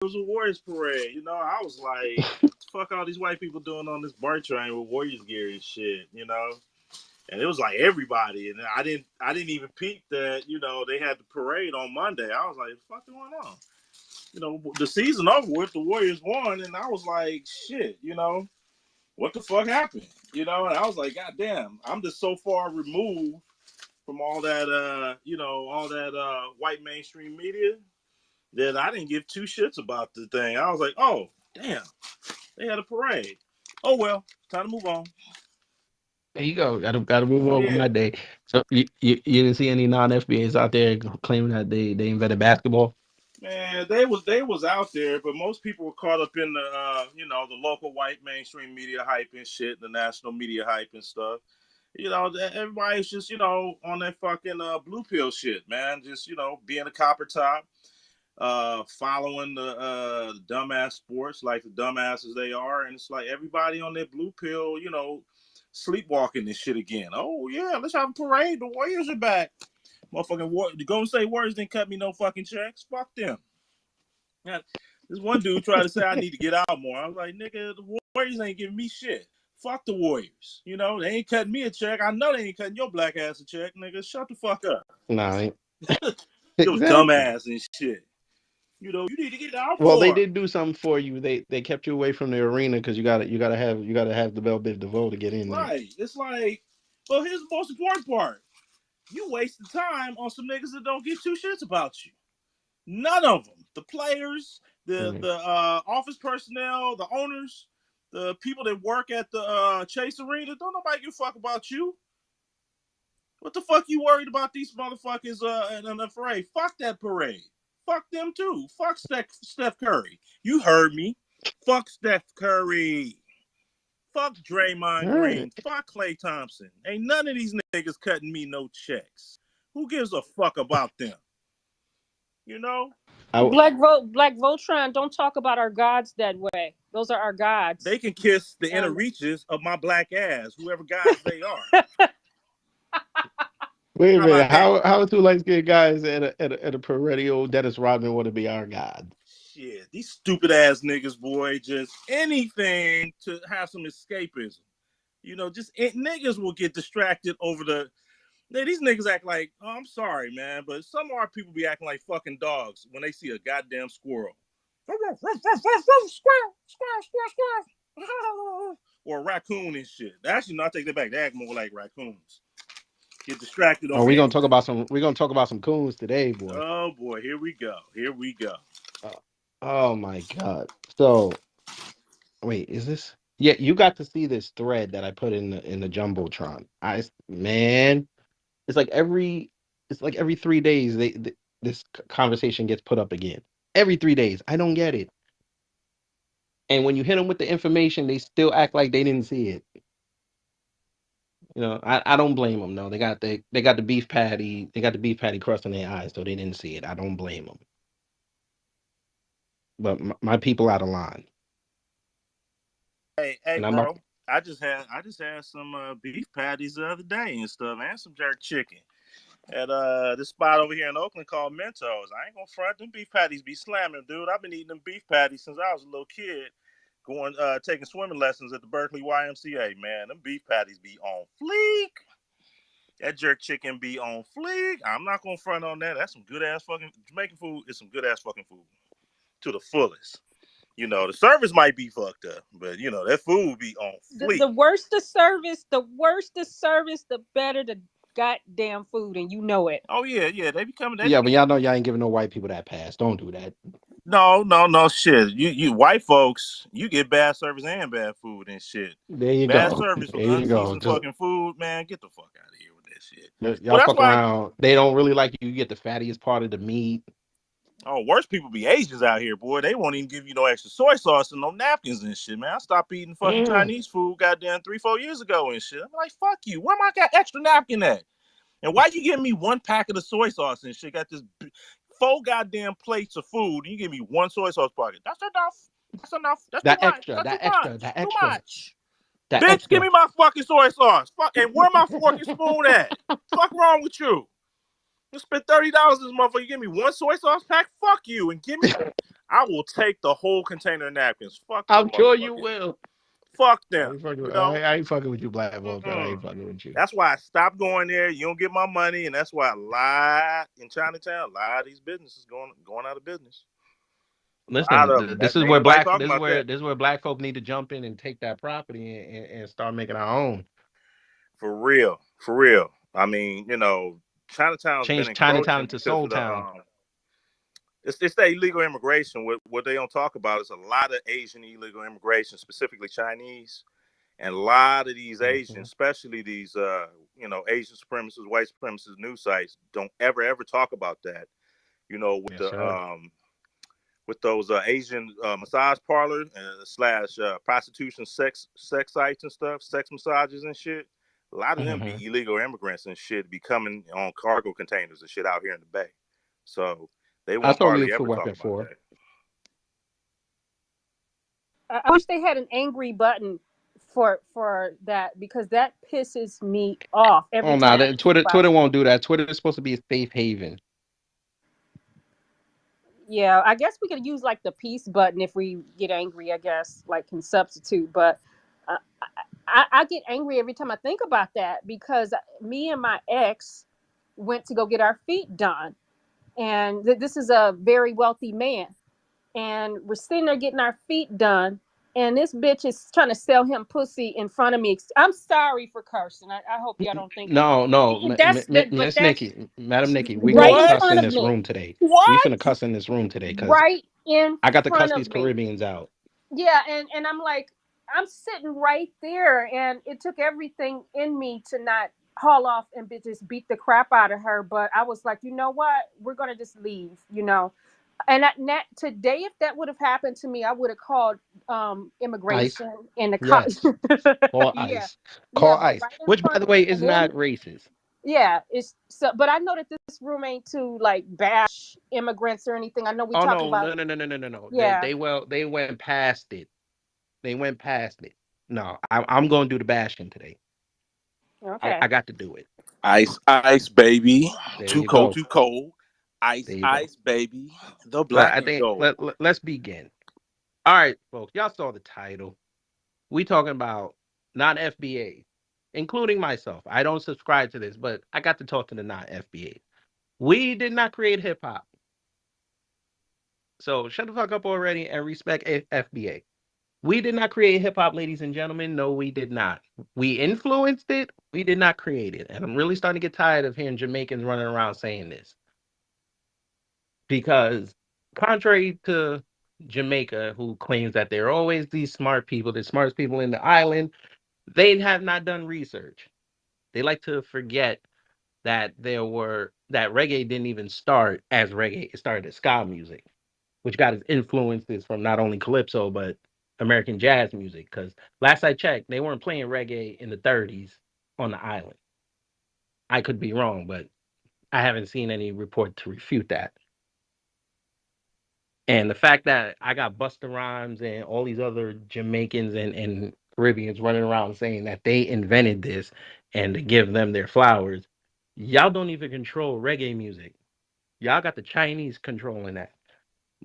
was a Warriors parade. I was like, what the fuck all these white people doing on this BART train with Warriors gear and shit. And it was like everybody, and I didn't even peep that they had the parade on Monday. I was like, what the fuck going on? The season over with, the Warriors won, and I was like, shit. What the fuck happened? And I was like, God damn, I'm just so far removed from all that white mainstream media that I didn't give two shits about the thing. I was like, oh, damn, they had a parade. Oh well, time to move on. There you go. Gotta move on with Yeah, my day. So you didn't see any non FBAs out there claiming that they invented basketball? man, they was out there, but most people were caught up in the local white mainstream media hype and shit, the national media hype and stuff. Everybody's just on that fucking blue pill shit, man. Just being a copper top, following the dumbass sports like the dumbasses they are, and it's like everybody on that blue pill, sleepwalking this shit again. Oh yeah, let's have a parade. The Warriors are back. Motherfucking the Golden State Warriors didn't cut me no fucking checks. Fuck them. Yeah, this one dude tried to say I need to get out more. I was like, nigga, the Warriors ain't giving me shit. Fuck the Warriors. They ain't cutting me a check. I know they ain't cutting your black ass a check, nigga. Shut the fuck up. Nah, Your exactly. dumbass and shit. You need to get out Well, they more. did do something for you. They kept you away from the arena because you gotta have the Bell Biv DeVoe to get in there. Right. It's like, but here's the most important part. You wasted time on some niggas that don't give two shits about you. None of them. The players, the Mm. the office personnel, the owners, the people that work at the Chase Arena. Don't nobody give a fuck about you. What the fuck you worried about these motherfuckers in the parade? Fuck that parade. Fuck them too. Fuck Steph Curry. You heard me. Fuck Steph Curry. Fuck All Draymond right. Green. Fuck Clay Thompson. Ain't none of these niggas cutting me no checks. Who gives a fuck about them? You know? I, Black Voltron, don't talk about our gods that way. Those are our They gods. can kiss the inner And reaches of my black ass, whoever guys they are. Wait a How minute. about that? How two light skinned guys at a perennial Dennis Rodman want to be our god? Shit, these stupid ass niggas, boy, just anything to have some escapism. Just niggas will get distracted over the. These niggas act like, oh, I'm sorry, man, but some of our people be acting like fucking dogs when they see a goddamn squirrel. Squirrel, squirrel, squirrel, squirrel. Or a raccoon and shit. Actually, no, I take that back. They act more like raccoons. Get distracted Oh, over anything. we're gonna talk about some coons today, boy. Oh boy, here we go. Here we go. Uh, oh my god. So wait, is this? Yeah, you got to see this thread that I put in the jumbotron. Man, it's like every it's like every 3 days this conversation gets put up again. Every 3 days, I don't get it. And when you hit them with the information, they still act like they didn't see it. I don't blame them. No, they got the beef patty. They got the beef patty crust in their eyes, so they didn't see it. I don't blame them. But my people out of line, Hey, and I'm not. bro. I just had some beef patties the other day and stuff, and some jerk chicken at this spot over here in Oakland called Mentos. I ain't gonna front them beef patties be slamming, dude. I've been eating them beef patties since I was a little kid, going taking swimming lessons at the Berkeley YMCA. Man, them beef patties be on fleek. That jerk chicken be on fleek. I'm not gonna front on that. That's some good ass fucking Jamaican food. Is some good ass fucking food to the fullest. The service might be fucked up, but that food be on fleek. the worse the service, the better the goddamn food, and you know it. Oh yeah, yeah. They be coming. They Yeah, be but y'all know y'all ain't giving no white people that pass. Don't do that. no, no, no shit. You white folks, you get bad service and bad food and shit. There you Bad go. service with There you go. unseasoned fucking food, man. Get the fuck out of here with that shit. Y'all Well, that's fuck why. around. They don't really like you. You get the fattiest part of the meat. Oh, worst people be Asians out here, boy. They won't even give you no extra soy sauce and no napkins and shit, man. I stopped eating fucking Mm. Chinese food, goddamn 3, 4 years ago and shit. I'm like, fuck you. Where my got extra napkin at? And why you giving me one packet of soy sauce and shit? Got this four goddamn plates of food, and you give me one soy sauce packet. That's enough. That's enough. That's too That much. extra, That's too that extra, much. that Too extra, much. that Bitch, give extra. me my fucking soy sauce. Fuck, and where my fucking spoon at? Fuck wrong with you? You spent $30 this motherfucker. You give me one soy sauce pack? Fuck you. And give me. I will take the whole container of napkins. Fuck them I'm sure you motherfuckers. will. Fuck I them. ain't fucking. You know. I ain't fucking with you, Black Vulture. I Mm-mm. ain't fucking with you. That's why I stopped going there. You don't get my money, and that's why a lot in Chinatown, a lot of these businesses going out of business. A lot Listen, of them. this That is ain't where nobody black. talking about that. This is where black folk need to jump in and take that property and start making our own. For real, for real. I mean, Chinatown's been Change Chinatown encroaching into because Soul of the Town. it's the illegal immigration. What they don't talk about is a lot of Asian illegal immigration, specifically Chinese, and a lot of these Hmm. Asians, especially these Asian supremacists, white supremacists news sites, don't ever talk about that. With Yes, the sir. with those Asian massage parlor slash prostitution sex sites and stuff, sex massages and shit. A lot of them Hmm. be illegal immigrants and shit be coming on cargo containers and shit out here in the bay. So they I won't saw you hardly for ever talk weapon about four. that. I wish they had an angry button for that because that pisses me off every Oh no, time I think about Twitter it. won't do that. Twitter is supposed to be a safe haven. Yeah, I guess we could use like the peace button if we get angry. I guess like can substitute, but uh, I get angry every time I think about that because me and my ex went to go get our feet done, and this is a very wealthy man, and we're sitting there getting our feet done, and this bitch is trying to sell him pussy in front of me. I'm sorry for cursing. I hope y'all don't think No, no, that's that, but Miss that's Nikki, Madam Nikki, we right gonna in What? cuss front in of this me. room today. We What? finna cuss in this room today because Right in I got to cuss front these of me. Caribbeans out. Yeah, and I'm like, I'm sitting right there, and it took everything in me to not haul off and just beat the crap out of her. But I was like, you know what? We're gonna just leave. And today, if that would have happened to me, I would have called ICE, immigration and the yes, call yeah, ICE, yeah, call but ICE, right in which by front the of me, way is and then not racist. yeah, it's so. But I know that this room ain't to like bash immigrants or anything. I know we Oh talking no, about no. yeah. They went past it. They went past it. No, I'm going to do the bashing today. Okay. I got to do it. Ice, ice, baby. There Too you cold, go. too cold. Ice, There you go. ice, baby. The So black I and think gold. let's begin. All right, folks. Y'all saw the title. We talking about non FBA, including myself. I don't subscribe to this, but I got to talk to the non FBA. We did not create hip hop, so shut the fuck up already and respect FBA. We did not create hip hop, ladies and gentlemen. No, we did not. We influenced it. We did not create it. And I'm really starting to get tired of hearing Jamaicans running around saying this because, contrary to Jamaica, who claims that they're always these smart people, the smartest people in the island, they have not done research. They like to forget that that reggae didn't even start as reggae. It started as ska music, which got its influences from not only calypso but American jazz music. Because last I checked, they weren't playing reggae in the 30s on the island. I could be wrong, but I haven't seen any report to refute that. And the fact that I got Busta Rhymes and all these other Jamaicans and Caribbeans running around saying that they invented this and to give them their flowers, y'all don't even control reggae music. Y'all got the Chinese controlling that.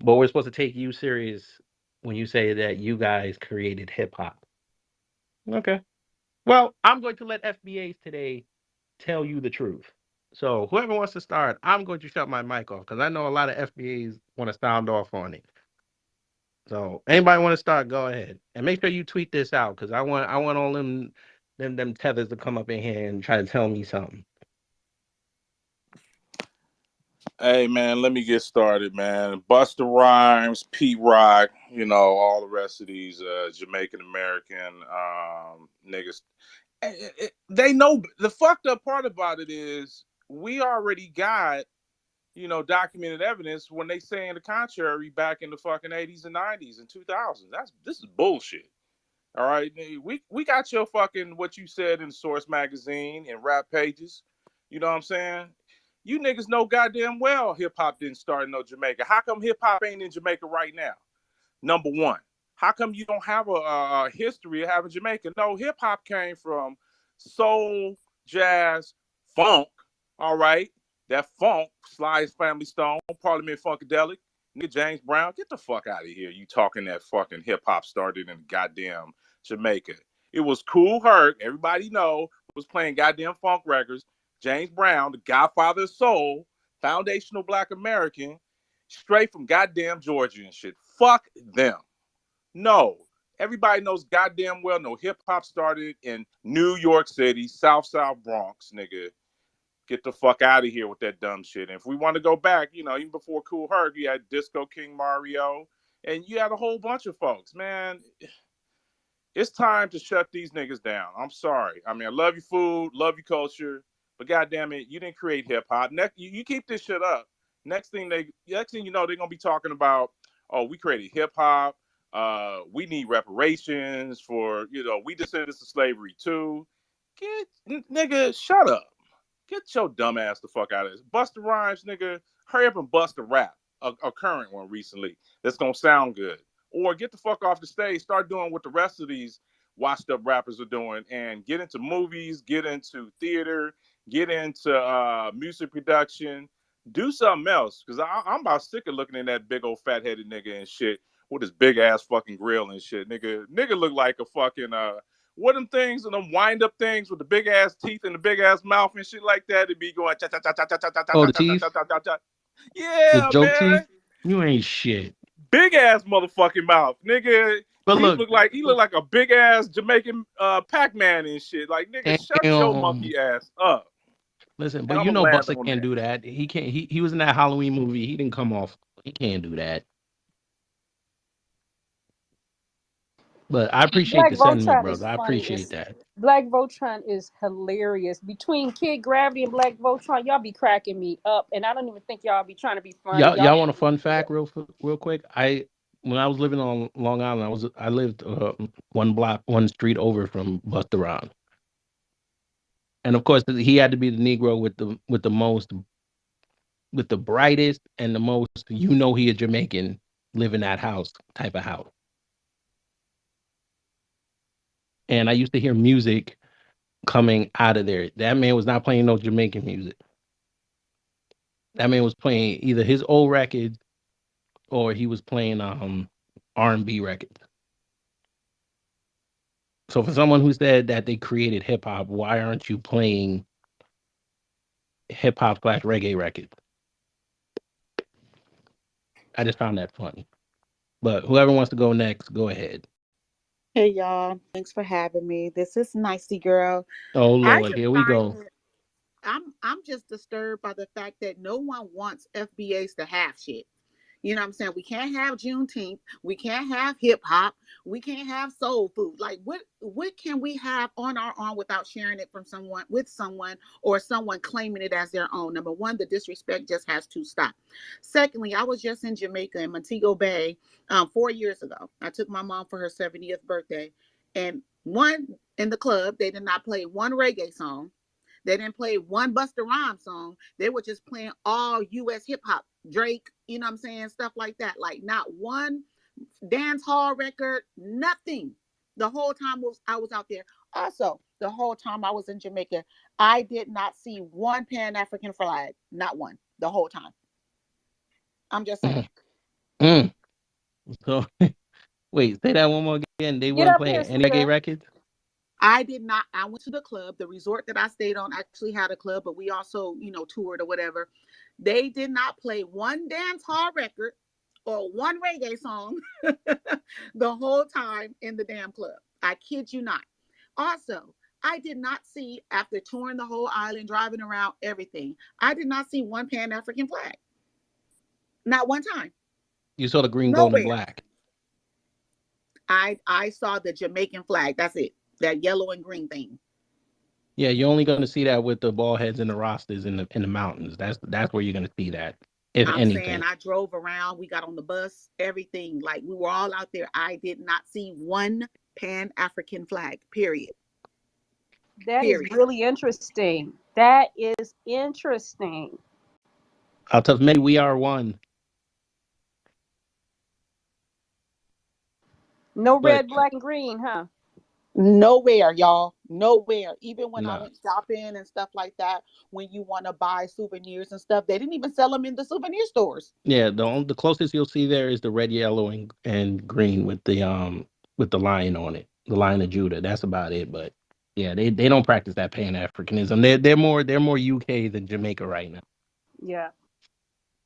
But we're supposed to take you serious when you say that you guys created hip hop. Okay. Well, I'm going to let FBAs today tell you the truth. So whoever wants to start, I'm going to shut my mic off because I know a lot of FBAs want to sound off on it. So anybody want to start, go ahead. And make sure you tweet this out because I want all them tethers to come up in here and try to tell me something. Hey man, let me get started, man. Busta Rhymes, Pete Rock, all the rest of these Jamaican American niggas. They know the fucked up part about it is we already got documented evidence when they saying the contrary back in the fucking 80s and 90s and 2000s. This is bullshit. All right, we got your fucking what you said in Source magazine and rap pages. You know what I'm saying? You niggas know goddamn well hip hop didn't start in no Jamaica. How come hip hop ain't in Jamaica right now? Number one. How come you don't have a history of having Jamaica? No, hip hop came from soul, jazz, funk. All right, that funk, Sly's Family Stone, Parliament Funkadelic. Nigga James Brown, get the fuck out of here. You talking that fucking hip hop started in goddamn Jamaica. It was Cool Herc, everybody know, was playing goddamn funk records. James Brown, the godfather of soul, foundational black American, straight from goddamn Georgia and shit. Fuck them. No. Everybody knows goddamn well no hip hop started in New York City, South Bronx, nigga. Get the fuck out of here with that dumb shit. And if we want to go back, even before Cool Herc, you had Disco King Mario, and you had a whole bunch of folks. Man, it's time to shut these niggas down. I'm sorry. I mean, I love your food, love your culture, but goddamn it, you didn't create hip hop. Next, you keep this shit up. Next thing you know, they're gonna be talking about, oh, we created hip hop. We need reparations for, we descendants of slavery too. Nigga, shut up. Get your dumb ass the fuck out of this. Busta Rhymes, nigga, hurry up and bust a rap, a current one recently that's gonna sound good. Or get the fuck off the stage, start doing what the rest of these washed up rappers are doing, and get into movies, get into theater, get into music production, do something else. Cause I'm about sick of looking at that big old fat headed nigga and shit with his big ass fucking grill and shit. Nigga look like a fucking what them things and them wind up things with the big ass teeth and the big ass mouth and shit like that to be going cha cha cha cha cha cha cha Oh, cha the cha cha teeth, cha cha cha cha. the Yeah, joke teeth. man. You ain't shit. Big ass motherfucking mouth. Nigga But teeth look, look like he look like a big ass Jamaican Pac-Man and shit. Like nigga, shut your damn. monkey ass up. Listen, And but I'm you gonna know land Buster on can't that. do that. He can't. He was in that Halloween movie. He didn't come off. He can't do that. But I appreciate Black the sentiment, Voltron is brother. I funny. appreciate It's that. Black Voltron is hilarious. Between Kid Gravity and Black Voltron, y'all be cracking me up, and I don't even think y'all be trying to be funny. Y'all, Y'all y'all be want a fun cracking me fact, up. real quick? When I was living on Long Island, I lived one block, one street over from Busta Rhymes, and of course he had to be the Negro with the most, with the brightest and the most. He a Jamaican, live in that house type of house. And I used to hear music coming out of there. That man was not playing no Jamaican music. That man was playing either his old records or he was playing R&B records. So for someone who said that they created hip hop, why aren't you playing hip hop slash reggae records? I just found that funny. But whoever wants to go next, go ahead. Hey y'all, thanks for having me. This is Nicey Girl. Oh I Lord, just here we find go. it I'm just disturbed by the fact that no one wants FBAs to have shit. You know what I'm saying? We can't have Juneteenth. We can't have hip hop. We can't have soul food. Like what can we have on our own without sharing it from someone with someone or someone claiming it as their own? Number one, the disrespect just has to stop. Secondly, I was just in Jamaica in Montego Bay 4 years ago. I took my mom for her 70th birthday, and one in the club they did not play one reggae song. They didn't play one Busta Rhymes song. They were just playing all US hip hop. Drake, you know what I'm saying? Stuff like that. Like not one dance hall record, nothing. The whole time I was out there. Also, the whole time I was in Jamaica, I did not see one Pan African flag. Not one. The whole time. I'm just saying. Mm. So wait, say that one more again. They Get weren't up here, playing any reggae Sweetheart. records. I did not. I went to the club. The resort that I stayed on actually had a club, but we also, toured or whatever. They did not play one dance hall record or one reggae song the whole time in the damn club. I kid you not. Also, I did not see, after touring the whole island, driving around everything, I did not see one Pan African flag. Not one time. You saw the green, gold, and Nowhere. black. I saw the Jamaican flag. That's it. That yellow and green thing. Yeah, you're only going to see that with the ball heads and the rosters in the mountains. That's where you're going to see that, if I'm saying anything. I drove around, we got on the bus, everything. Like we were all out there. I did not see one Pan African flag, period. That is Period. really interesting. That is interesting. Out of many, we are one. No But red, black, and green, huh? Nowhere, y'all. Nowhere. Even when I Nah. went shopping and stuff like that, when you want to buy souvenirs and stuff, they didn't even sell them in the souvenir stores. Yeah, the closest you'll see there is the red, yellow, and green with the lion on it, the Lion of Judah. That's about it. But yeah, they don't practice that Pan Africanism. They're more UK than Jamaica right now. Yeah.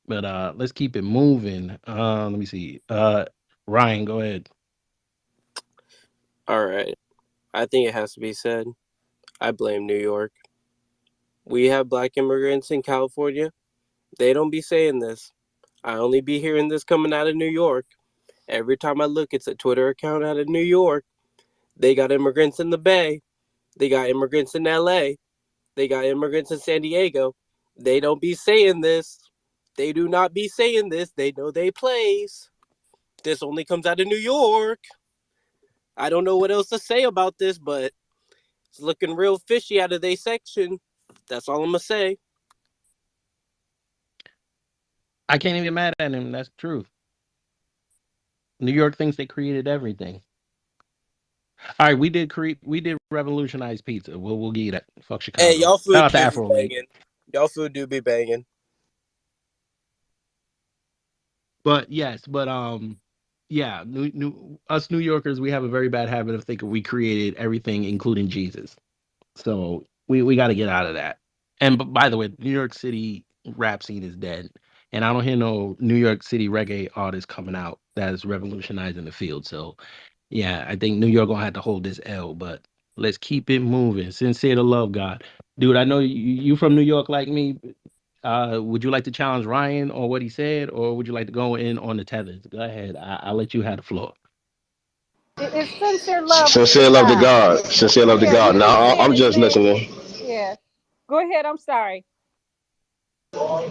But let's keep it moving. Let me see. Ryan, go ahead. All right. I think it has to be said. I blame New York. We have black immigrants in California. They don't be saying this. I only be hearing this coming out of New York. Every time I look, it's a Twitter account out of New York. They got immigrants in the Bay. They got immigrants in LA. They got immigrants in San Diego. They don't be saying this. They do not be saying this. They know they plays. This only comes out of New York. I don't know what else to say about this, but it's looking real fishy out of their section. That's all I'm gonna say. I can't even get mad at him. That's the truth. New York thinks they created everything. All right, we did revolutionize pizza. We'll give you that. Fuck Hey, Chicago. y'all Shout food out to do be Afro Lake. banging. Y'all food do be banging. But yes, yeah, us New Yorkers, we have a very bad habit of thinking we created everything, including Jesus. So we got to get out of that. And by the way, New York City rap scene is dead, and I don't hear no New York City reggae artists coming out that's revolutionizing the field. So yeah, I think New York gonna have to hold this L. But let's keep it moving. Sincere to love God, dude. I know you from New York like me. Would you like to challenge Ryan on what he said, or would you like to go in on the tethers? Go ahead. I'll let you have the floor. It's sincere love to Sincere love to God. God. Sincere love to Yeah, God. he just Now said I'm it just said listening. yeah. Go ahead, I'm sorry.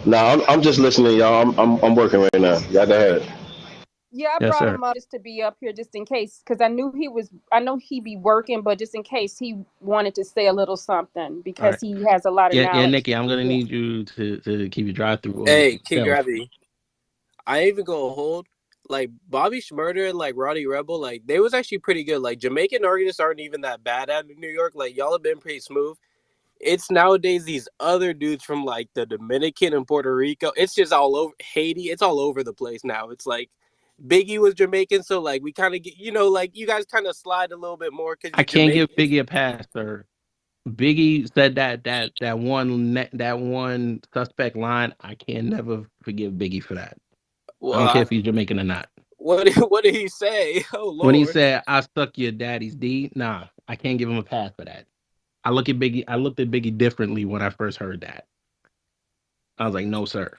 Now I'm just listening, y'all. I'm working right now. Y'all go ahead. Yeah, I Yes, brought sir. him up just to be up here just in case because I know he be working, but just in case he wanted to say a little something All because right. he has a lot of Yeah, knowledge. Nikki, I'm gonna Yeah. need you to keep your drive through order to Hey, Kid yourself. Gravity. I ain't even gonna hold. Like Bobby Schmurder and like Roddy Rebel, like they was actually pretty good. Like Jamaican artists aren't even that bad out of New York. Like y'all have been pretty smooth. It's nowadays these other dudes from like the Dominican and Puerto Rico. It's just all over Haiti. It's all over the place now. It's like Biggie was Jamaican, so like we kind of get, like you guys kind of slide a little bit more because I you're can't give Jamaicans. Biggie a pass, sir. Biggie said that one suspect line. I can never forgive Biggie for that. I Well, don't care if he's Jamaican or not. what did he say? Oh When he Lord. said I suck your daddy's D, nah, I can't give him a pass for that. I looked at Biggie differently when I first heard that. I was like, no, sir.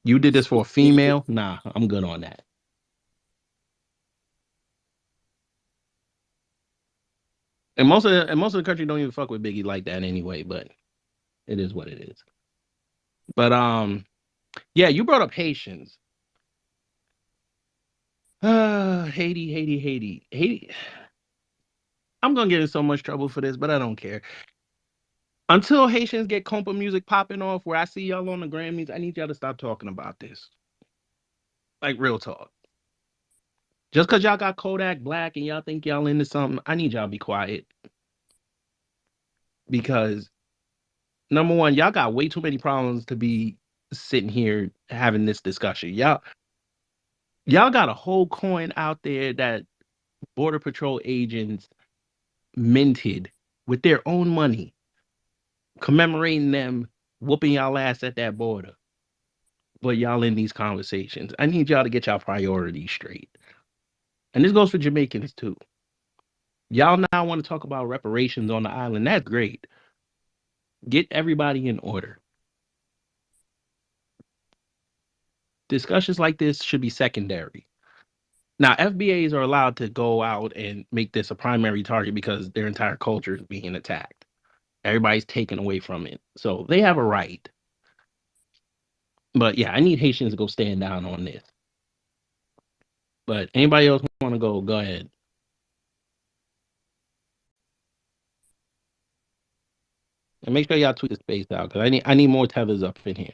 You did this for a female? Nah, I'm good on that. And most of the country don't even fuck with Biggie like that anyway, but it is what it is. But yeah, you brought up Haitians. Haiti, Haiti, Haiti, Haiti. I'm gonna get in so much trouble for this, but I don't care. Until Haitians get compa music popping off, where I see y'all on the Grammys, I need y'all to stop talking about this. Like real talk. Just cause y'all got Kodak Black and y'all think y'all into something, I need y'all to be quiet because number one, y'all got way too many problems to be sitting here having this discussion. Y'all got a whole coin out there that Border Patrol agents minted with their own money, commemorating them whooping y'all ass at that border. But y'all in these conversations. I need y'all to get y'all priorities straight. And this goes for Jamaicans too. Y'all now want to talk about reparations on the island. That's great. Get everybody in order. Discussions like this should be secondary. Now, FBAs are allowed to go out and make this a primary target because their entire culture is being attacked. Everybody's taken away from it. So they have a right. But yeah, I need Haitians to go stand down on this. But anybody else want to go ahead. And make sure y'all tweet the space out because I need more tethers up in here.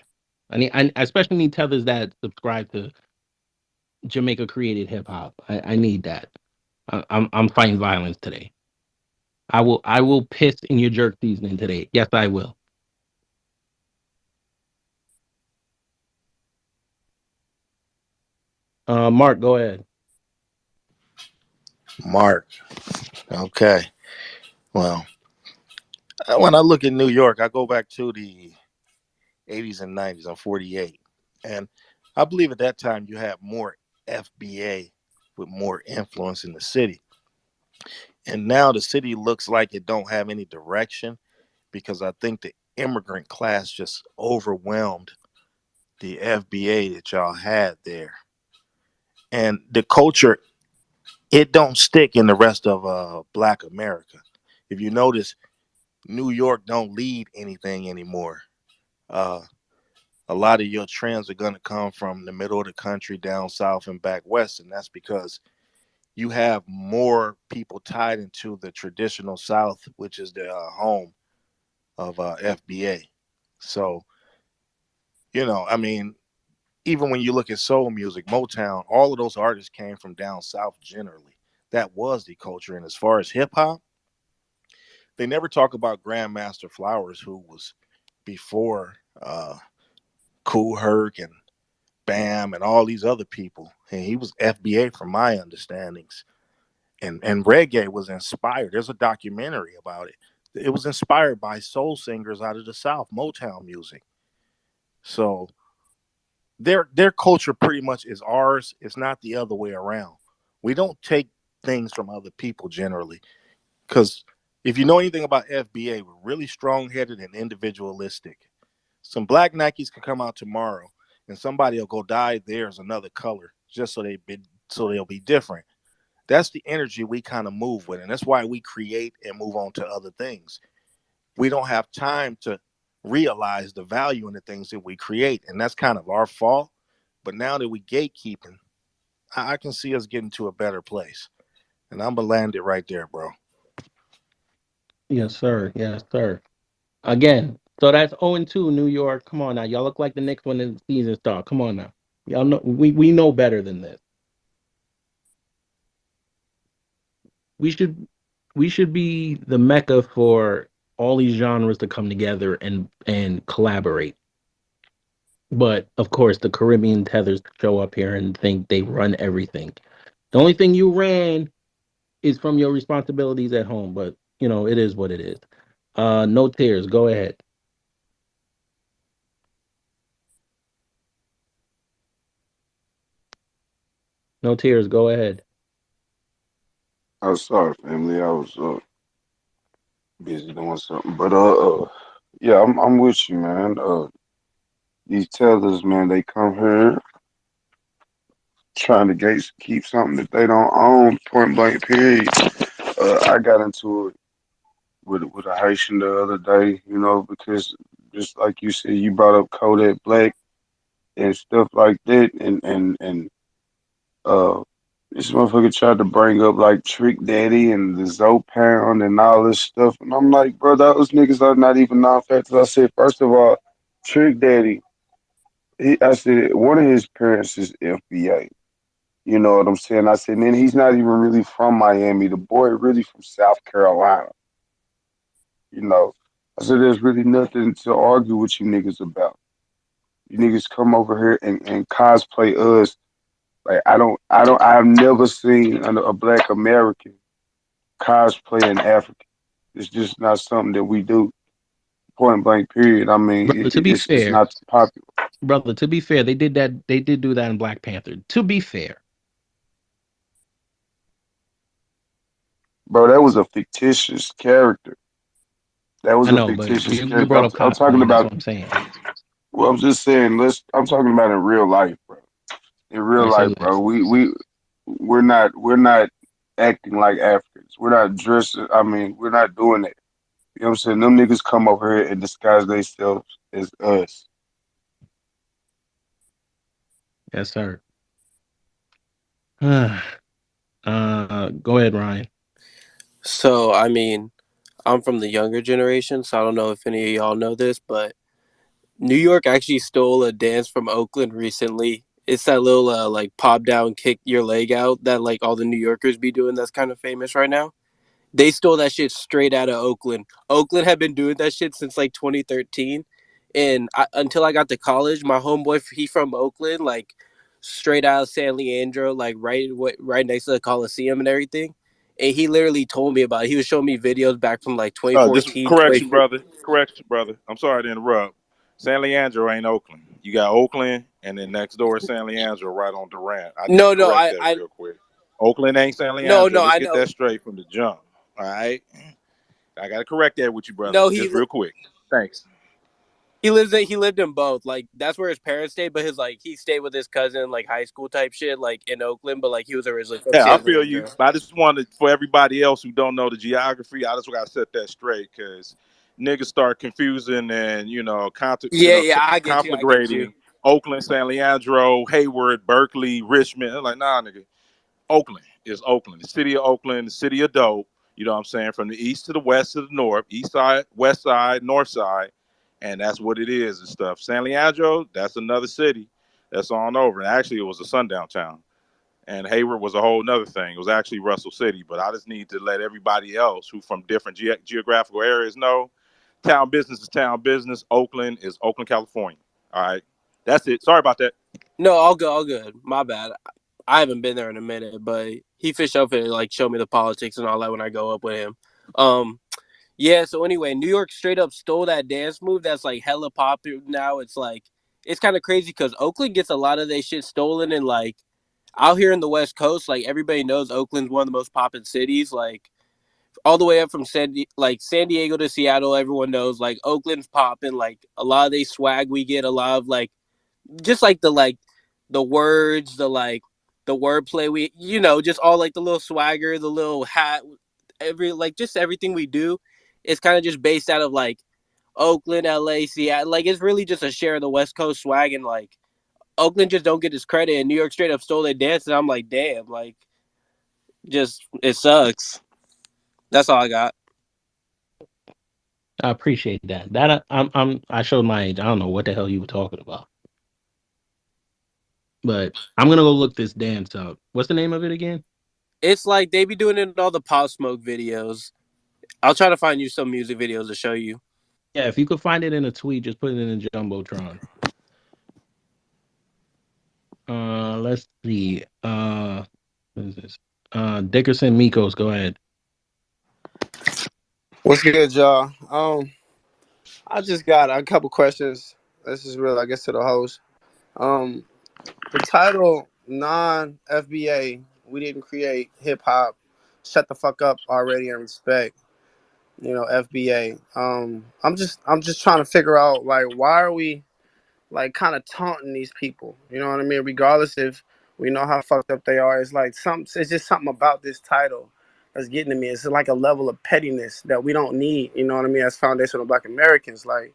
I especially need tethers that subscribe to Jamaica created hip hop. I need that. I'm fighting violence today. I will piss in your jerk seasoning today. Yes, I will. Mark, go ahead. Mark. Okay. Well, when I look at New York, I go back to the 80s and 90s. I'm 48. And I believe at that time you had more FBA with more influence in the city. And now the city looks like it don't have any direction because I think the immigrant class just overwhelmed the FBA that y'all had there. And the culture, it don't stick in the rest of black America. If you notice, New York don't lead anything anymore. Uh, a lot of your trends are going to come from the middle of the country down south and back west, and that's because you have more people tied into the traditional south, which is the home of FBA. So, I mean, even when you look at soul music, Motown, all of those artists came from down south generally. That was the culture. And as far as hip hop, they never talk about Grandmaster Flowers, who was before Kool Herc and Bam and all these other people. And he was FBA from my understandings. And reggae was inspired. There's a documentary about it. It was inspired by soul singers out of the South, Motown music. So their culture pretty much is ours. It's not the other way around. We don't take things from other people generally because if you know anything about FBA, we're really strong headed and individualistic. Some black Nikes can come out tomorrow and somebody will go dye theirs another color just so they'll be different. That's the energy we kind of move with, and that's why we create and move on to other things. We don't have time to realize the value in the things that we create, and that's kind of our fault. But now that we gatekeeping, I can see us getting to a better place, and I'm gonna land it right there, bro. Yes, sir. Yes, sir. Again, so that's 0-2 New York. Come on now. Y'all look like the next one in the season start. Come on now. Y'all know we know better than this. We should we should be the mecca for all these genres to come together and collaborate. But of course, the Caribbean tethers show up here and think they run everything. The only thing you ran is from your responsibilities at home, but it is what it is. No tears. Go ahead. No tears. Go ahead. I was sorry, family. I was busy doing something, but yeah, I'm with you, man. These tellers, man, they come here trying to keep something that they don't own. Point blank, period. I got into it with a Haitian the other day, because just like you said, you brought up Kodak Black and stuff like that, and uh, this motherfucker tried to bring up like Trick Daddy and the Zoe Pound and all this stuff, and I'm like, bro, those niggas are not even non-factors. I said, first of all, Trick Daddy, I said one of his parents is FBA. You know what I'm saying? I said, and then he's not even really from Miami. The boy really from South Carolina. You know, I said, there's really nothing to argue with you niggas about. You niggas come over here and cosplay us. Like I've never seen a black American cosplay an African. It's just not something that we do. Point blank. Period. I mean, Brother, to be it's fair, not popular, brother, to be fair, they did that. They did do that in Black Panther. To be fair, bro. That was a fictitious character. That was I a know, but fictitious you character. brought I'm, up I'm talking cosplay. That's about. what I'm saying. Well, I'm just saying. I'm talking about in real life, bro. In real I say life, bro. less. We're not acting like Africans. We're not dressing. I mean, we're not doing that. You know what I'm saying? Them niggas come over here and disguise themselves as us. Yes, sir. Go ahead, Ryan. So, I mean, I'm from the younger generation, so I don't know if any of y'all know this, but New York actually stole a dance from Oakland recently. It's that little like pop down, kick your leg out that like all the New Yorkers be doing. That's kind of famous right now. They stole that shit straight out of Oakland. Oakland had been doing that shit since like 2013, and until I got to college, my homeboy he from Oakland, like straight out of San Leandro, like right next to the Coliseum and everything. And he literally told me about it. He was showing me videos back from like Just 2014, correction, 2015. brother. Correction, brother. I'm sorry to interrupt. San Leandro ain't Oakland. You got Oakland, and then next door is San Leandro, right on Durant. I need to No, no, correct that real quick. Oakland ain't San Leandro. no, Let's I get know. that straight from the jump. All right. I got to correct that with you, brother. No, Just real quick. Thanks. he lived in both. Like that's where his parents stayed, but his like he stayed with his cousin like high school type shit, like in Oakland. But like he was originally from Yeah, I San feel you. Leandro. But I just wanted for everybody else who don't know the geography, I just got to set that straight because niggas start confusing and Yeah, yeah, I get you. I get you. conflagrating Oakland, San Leandro, Hayward, Berkeley, Richmond. I'm like, nah, nigga. Oakland is Oakland, the city of Oakland, the city of dope. You know what I'm saying? From the east to the west to the north, east side, west side, north side, and that's what it is and stuff. San Leandro, that's another city that's on over. And actually, it was a sundown town. And Hayward was a whole nother thing. It was actually Russell City. But I just need to let everybody else who from different geographical areas know town business is town business. Oakland is Oakland, California. All right. That's it. Sorry about that. No, all good, all good. My bad. I haven't been there in a minute, but he fished up and like showed me the politics and all that when I go up with him. Um, yeah. So anyway, New York straight up stole that dance move that's like hella popular now. It's like it's kind of crazy because Oakland gets a lot of their shit stolen, and like out here in the West Coast, like everybody knows Oakland's one of the most poppin' cities. Like all the way up from San Diego to Seattle, everyone knows like Oakland's popping. Like a lot of they swag we get, a lot of like just like the words, the wordplay we just all like the little swagger, the little hat, every like just everything we do is kind of just based out of like Oakland, LA, Seattle. Like it's really just a share of the West Coast swag, and like Oakland just don't get his credit, and New York straight up stole their dance, and I'm like, damn, like just it sucks. That's all I got. I appreciate that. That I showed my age. I don't know what the hell you were talking about, but I'm gonna go look this dance up. What's the name of it again? It's like they be doing it in all the Pop Smoke videos. I'll try to find you some music videos to show you. Yeah, if you could find it in a tweet, just put it in the jumbotron. Let's see. What is this? Dickerson Mikos, go ahead. What's good, y'all? I just got a couple questions. This is real, I guess, to the host. Um, the title non FBA, we didn't create hip hop. Shut the fuck up already and respect. FBA. I'm just trying to figure out like why are we like kind of taunting these people? You know what I mean? Regardless if we know how fucked up they are, it's like some. It's just something about this title that's getting to me. It's like a level of pettiness that we don't need. You know what I mean? As foundational Black Americans, like,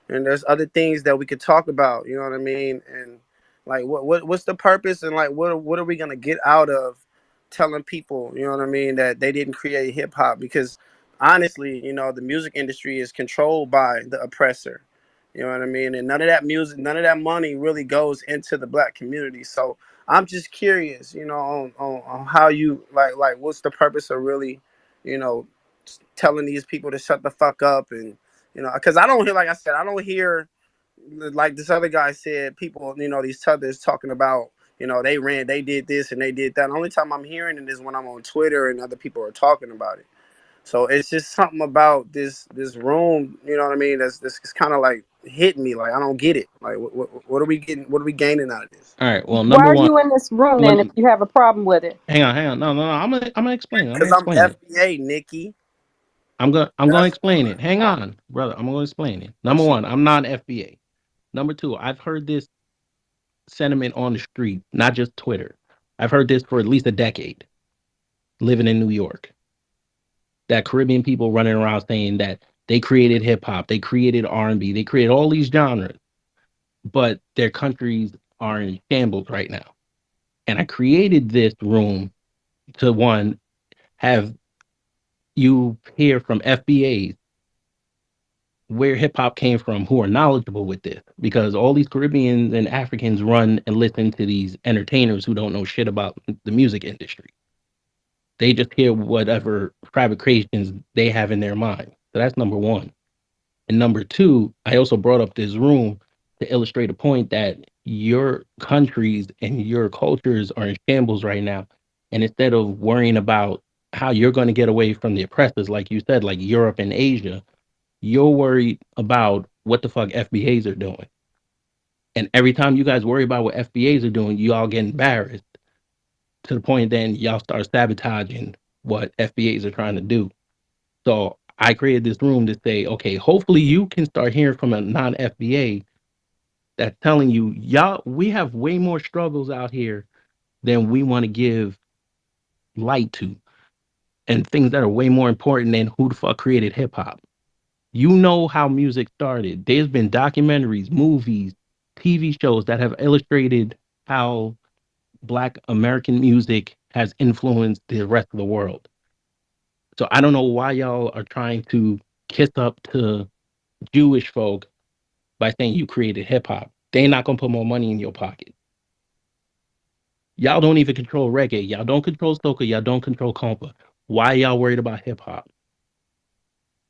and there's other things that we could talk about. You know what I mean? And like, what's the purpose? And like, what are we gonna get out of telling people? You know what I mean? That they didn't create hip hop because honestly, the music industry is controlled by the oppressor. You know what I mean? And none of that music, none of that money really goes into the Black community. So I'm just curious, on how you like what's the purpose of really, you know, telling these people to shut the fuck up and because I don't hear, like I said, I don't hear like this other guy said, people, these others talking about, they did this and they did that. The only time I'm hearing it is when I'm on Twitter and other people are talking about it. So it's just something about this room, you know what I mean? That's kind of like hitting me. Like I don't get it. Like what are we getting? What are we gaining out of this? All right. Well, Why number are one, you in this room then if one. you have a problem with it? Hang on. No, no, no. I'm gonna explain it. I'm Because gonna I'm explain it. FBA, Nikki. I'm gonna That's explain it. Hang on, brother. I'm gonna explain it. Number one, I'm not FBA. Number two, I've heard this sentiment on the street, not just Twitter. I've heard this for at least a decade living in New York. That Caribbean people running around saying that they created hip hop, they created R&B, they created all these genres, but their countries are in shambles right now. And I created this room to one have you hear from FBAs where hip hop came from who are knowledgeable with this because all these Caribbeans and Africans run and listen to these entertainers who don't know shit about the music industry. They just hear whatever fabrications they have in their mind. So that's number one. And number two, I also brought up this room to illustrate a point that your countries and your cultures are in shambles right now. And instead of worrying about how you're going to get away from the oppressors, like you said, like Europe and Asia, you're worried about what the fuck FBAs are doing. And every time you guys worry about what FBAs are doing, you all get embarrassed to the point then y'all start sabotaging what FBAs are trying to do. So I created this room to say, okay, hopefully you can start hearing from a non FBA that's telling you, y'all, we have way more struggles out here than we want to give light to, and things that are way more important than who the fuck created hip hop. You know how music started. There's been documentaries, movies, TV shows that have illustrated how Black American music has influenced the rest of the world. So I don't know why y'all are trying to kiss up to Jewish folk by saying you created hip hop. They not gonna put more money in your pocket. Y'all don't even control reggae. Y'all don't control soca. Y'all don't control compa. Why y'all worried about hip hop?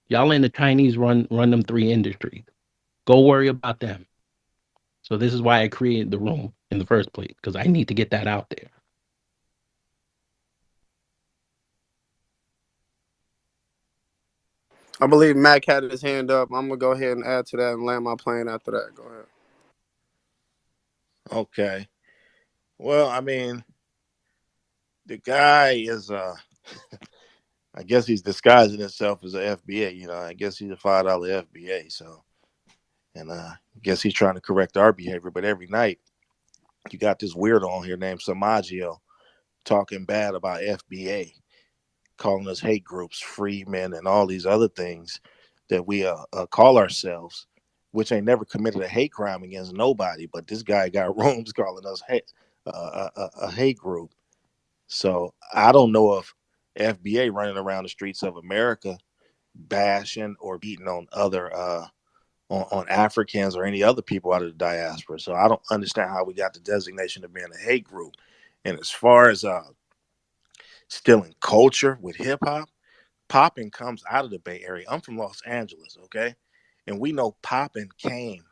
Y'all and the Chinese run them three industries. Go worry about them. So this is why I created the room in the first place, because I need to get that out there. I believe Mac had his hand up. I'm gonna go ahead and add to that and land my plane after that. Go ahead. Okay. Well, I mean, the guy is I guess he's disguising himself as a FBA. I guess he's a $5 FBA. So, and I guess he's trying to correct our behavior. But every night, you got this weirdo on here named Samagio talking bad about FBA, calling us hate groups, free men, and all these other things that we call ourselves, which ain't never committed a hate crime against nobody. But this guy got rooms calling us a hate group. So I don't know if FBA running around the streets of America bashing or beating on other on Africans or any other people out of the diaspora. So I don't understand how we got the designation of being a hate group. And as far as stealing culture with hip hop, popping comes out of the Bay Area. I'm from Los Angeles, okay? And we know popping came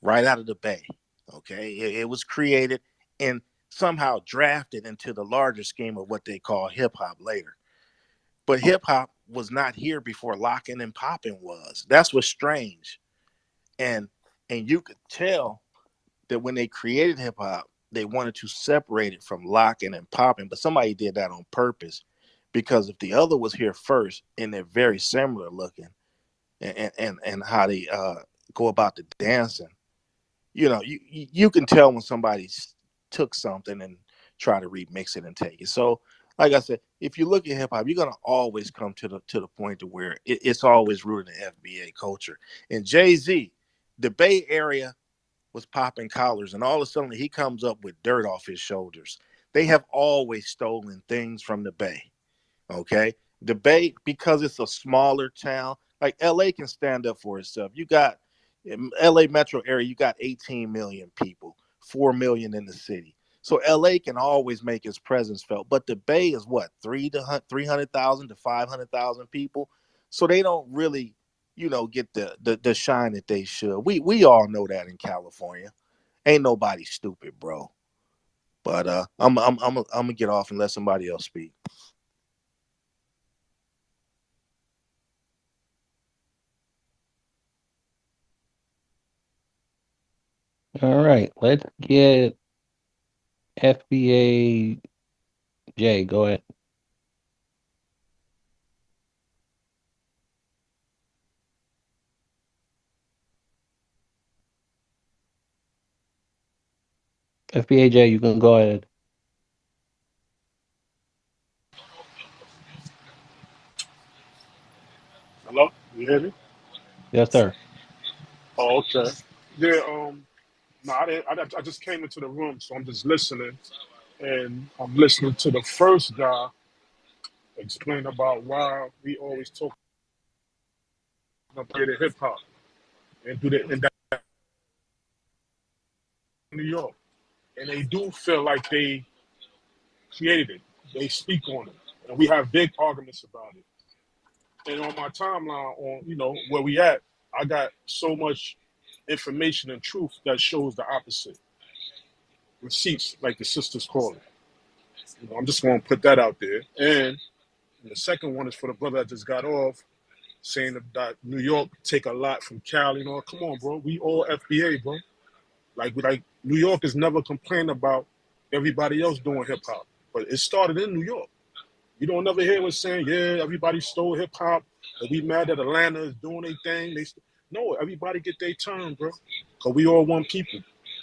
right out of the Bay, okay? It was created and somehow drafted into the larger scheme of what they call hip hop later. But hip hop was not here before locking and popping was. That's what's strange. And you could tell that when they created hip hop, they wanted to separate it from locking and popping, but somebody did that on purpose because if the other was here first and they're very similar looking and how they go about the dancing, you can tell when somebody took something and try to remix it and take it. So, like I said, if you look at hip hop, you're gonna always come to the point to where it's always rooted in FBA culture. And Jay-Z, the Bay Area was popping collars, and all of a sudden he comes up with dirt off his shoulders. They have always stolen things from the Bay. Okay. The Bay, because it's a smaller town, like LA can stand up for itself. You got in LA metro area, you got 18 million people, 4 million in the city. So LA can always make its presence felt. But the Bay is what, 300,000 to 500,000 people. So they don't really, get the shine that they should. We all know that in California. Ain't nobody stupid, bro. But I'm gonna get off and let somebody else speak. All right, let's get FBA J. Go ahead. FBA J, you can go ahead. Hello, you hear me? Yes, sir. Oh, okay. Yeah. No, I, didn't, I just came into the room, so I'm just listening, and I'm listening to the first guy explain about why we always talk about the hip hop and do that in New York, and they do feel like they created it. They speak on it. and we have big arguments about it. And on my timeline, on where we at, I got so much information and truth that shows the opposite. Receipts, like the sisters call it. I'm just going to put that out there. And the second one is for the brother that just got off, saying that New York take a lot from Cali. Come on, bro. We all FBA, bro. Like New York has never complained about everybody else doing hip hop, but it started in New York. You don't never hear us saying, yeah, everybody stole hip hop, and we mad that Atlanta is doing their thing. No, everybody get their turn, bro. Cause we all one people.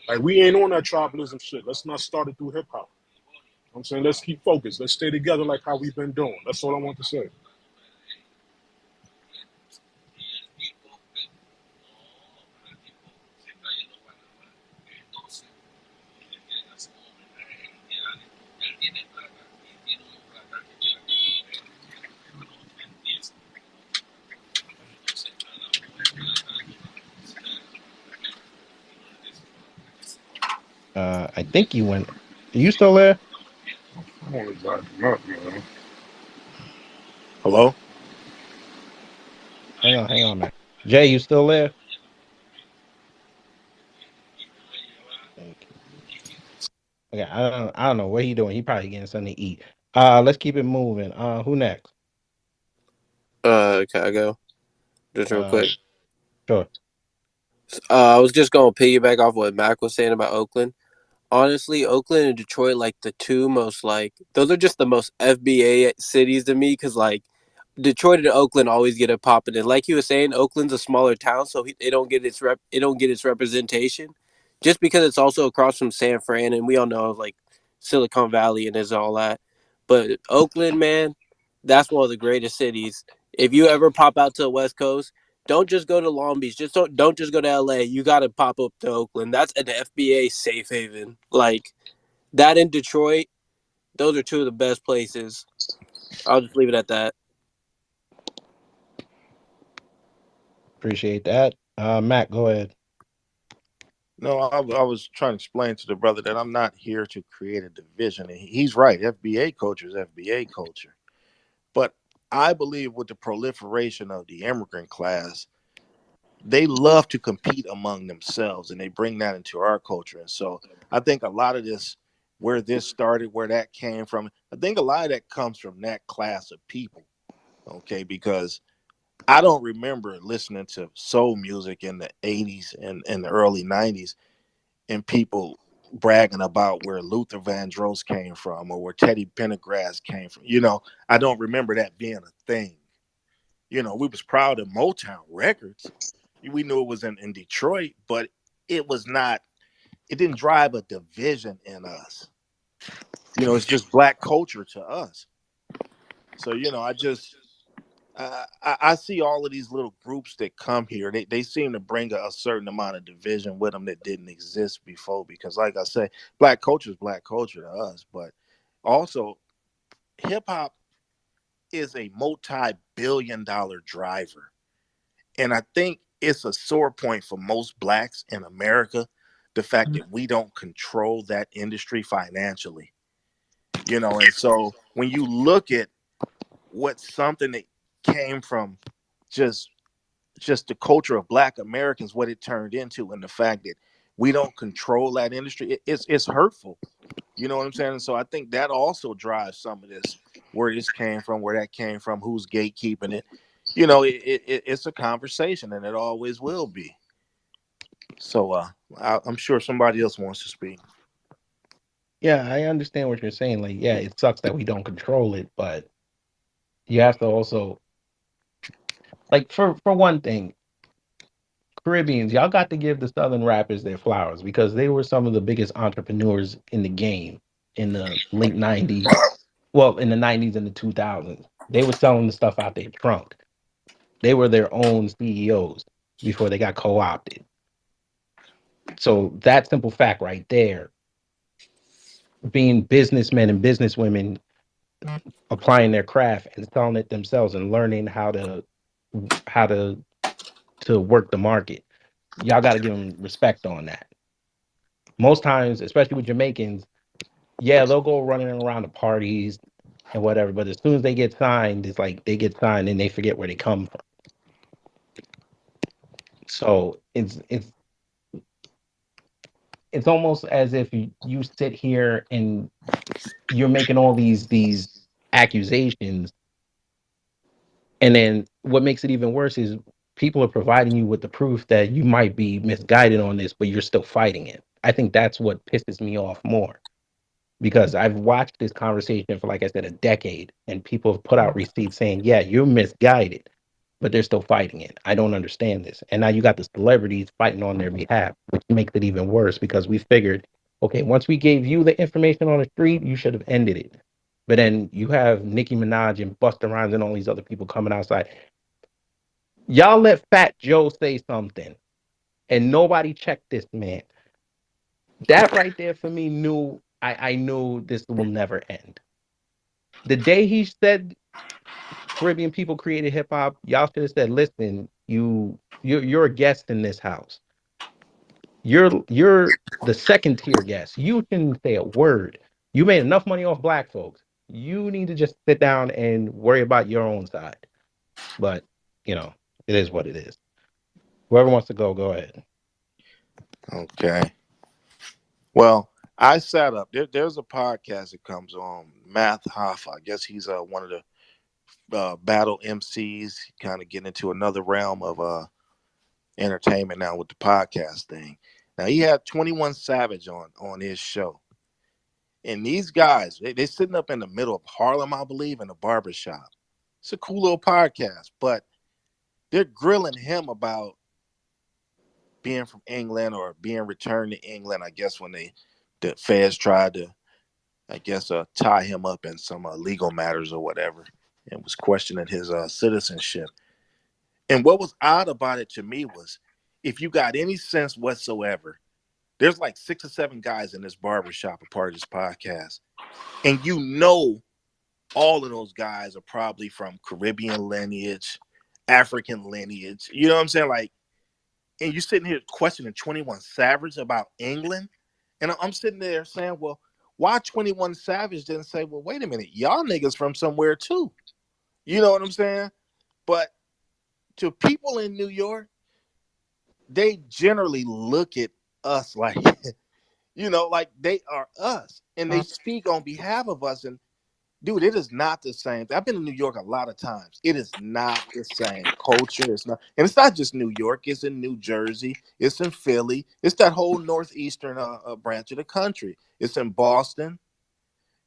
Like we ain't on that tribalism shit. Let's not start it through hip hop. I'm saying let's keep focused. Let's stay together like how we've been doing. That's all I want to say. I think you went. Are you still there? I'm only jacking up, man. Hello? Hang on, man. Jay, you still there? Okay. Okay, I don't know what he doing. He probably getting something to eat. Let's keep it moving. Who next? Can I go? Just real Uh, quick. sure. I was just going to piggyback off what Mac was saying about Oakland. Honestly, Oakland and Detroit, like the two most like those are just the most FBA cities to me because like Detroit and Oakland always get it popping. And like you were saying, Oakland's a smaller town, so they don't get its it don't get its representation, just because it's also across from San Fran, and we all know like Silicon Valley and is all that. But Oakland, man, that's one of the greatest cities. If you ever pop out to the West Coast, don't just go to Long Beach. Just don't just go to LA. You got to pop up to Oakland. That's an FBA safe haven. Like that in Detroit, those are two of the best places. I'll just leave it at that. Appreciate that. Matt, go ahead. No, I was trying to explain to the brother that I'm not here to create a division. And he's right. FBA culture is FBA culture. But I believe with the proliferation of the immigrant class, they love to compete among themselves and they bring that into our culture. And so I think a lot of this, where this started, where that came from, I think a lot of that comes from that class of people. Okay. Because I don't remember listening to soul music in the 80s and the early 90s and people bragging about where Luther Vandross came from or where Teddy Pendergrass came from. I don't remember that being a thing. We was proud of Motown Records. We knew it was in Detroit, but it was not, it didn't drive a division in us. It's just black culture to us. So, I see all of these little groups that come here. They seem to bring a certain amount of division with them that didn't exist before. Because, like I say, black culture is black culture to us. But also, hip hop is a multi-billion-dollar driver, and I think it's a sore point for most blacks in America. The fact that we don't control that industry financially. And so when you look at what something that came from just just the culture of black Americans, what it turned into, and the fact that we don't control that industry, it's hurtful. You know what I'm saying? And so I think that also drives some of this, where this came from, where that came from, who's gatekeeping it. It's a conversation, and it always will be. So I'm sure somebody else wants to speak. Yeah, I understand what you're saying. Like, yeah, it sucks that we don't control it, but you have to also, like, for one thing, Caribbeans, y'all got to give the Southern rappers their flowers because they were some of the biggest entrepreneurs in the game in the late '90s. Well, in the '90s and the 2000s, they were selling the stuff out their trunk. They were their own CEOs before they got co-opted. So that simple fact right there, being businessmen and businesswomen applying their craft and selling it themselves and learning how to work the market. Y'all got to give them respect on that. Most times, especially with Jamaicans, yeah, they'll go running around the parties, and whatever. But as soon as they get signed, it's like they get signed and they forget where they come from. So it's almost as if you sit here and you're making all these accusations, and then what makes it even worse is people are providing you with the proof that you might be misguided on this, but you're still fighting it. I think that's what pisses me off more, because I've watched this conversation for, like I said, a decade, and people have put out receipts saying, yeah, you're misguided, but they're still fighting it. I don't understand this. And now you got the celebrities fighting on their behalf, which makes it even worse, because we figured, okay, once we gave you the information on the street, you should have ended it. But then you have Nicki Minaj and Busta Rhymes and all these other people coming outside. Y'all let Fat Joe say something and nobody checked this man. That right there for me knew I knew this will never end. The day he said Caribbean people created hip hop, y'all should have said, "Listen, you're a guest in this house. You're the second tier guest. You can say a word. You made enough money off black folks. You need to just sit down and worry about your own side." But you know, it is what it is. Whoever wants to go, go ahead. Okay. Well, I sat up. There's a podcast that comes on. Math Hoffa. I guess he's one of the battle MCs. Kind of getting into another realm of entertainment now with the podcast thing. Now he had 21 Savage on his show, and these guys they sitting up in the middle of Harlem, I believe, in a barber shop. It's a cool little podcast, but they're grilling him about being from England or being returned to England. I guess when the feds tried to, I guess, tie him up in some legal matters or whatever, and was questioning his citizenship. And what was odd about it to me was, if you got any sense whatsoever, there's like 6 or 7 guys in this barbershop a part of this podcast, and all of those guys are probably from Caribbean lineage, African lineage. You know what I'm saying? Like, and you're sitting here questioning 21 Savage about England. And I'm sitting there saying, well, why 21 Savage didn't say, well, wait a minute, y'all niggas from somewhere too. You know what I'm saying? But to people in New York, they generally look at us like, like they are us. And they speak on behalf of us. And dude, it is not the same. I've been in New York a lot of times. It is not the same culture. It's not, and it's not just New York. It's in New Jersey. It's in Philly. It's that whole northeastern branch of the country. It's in Boston.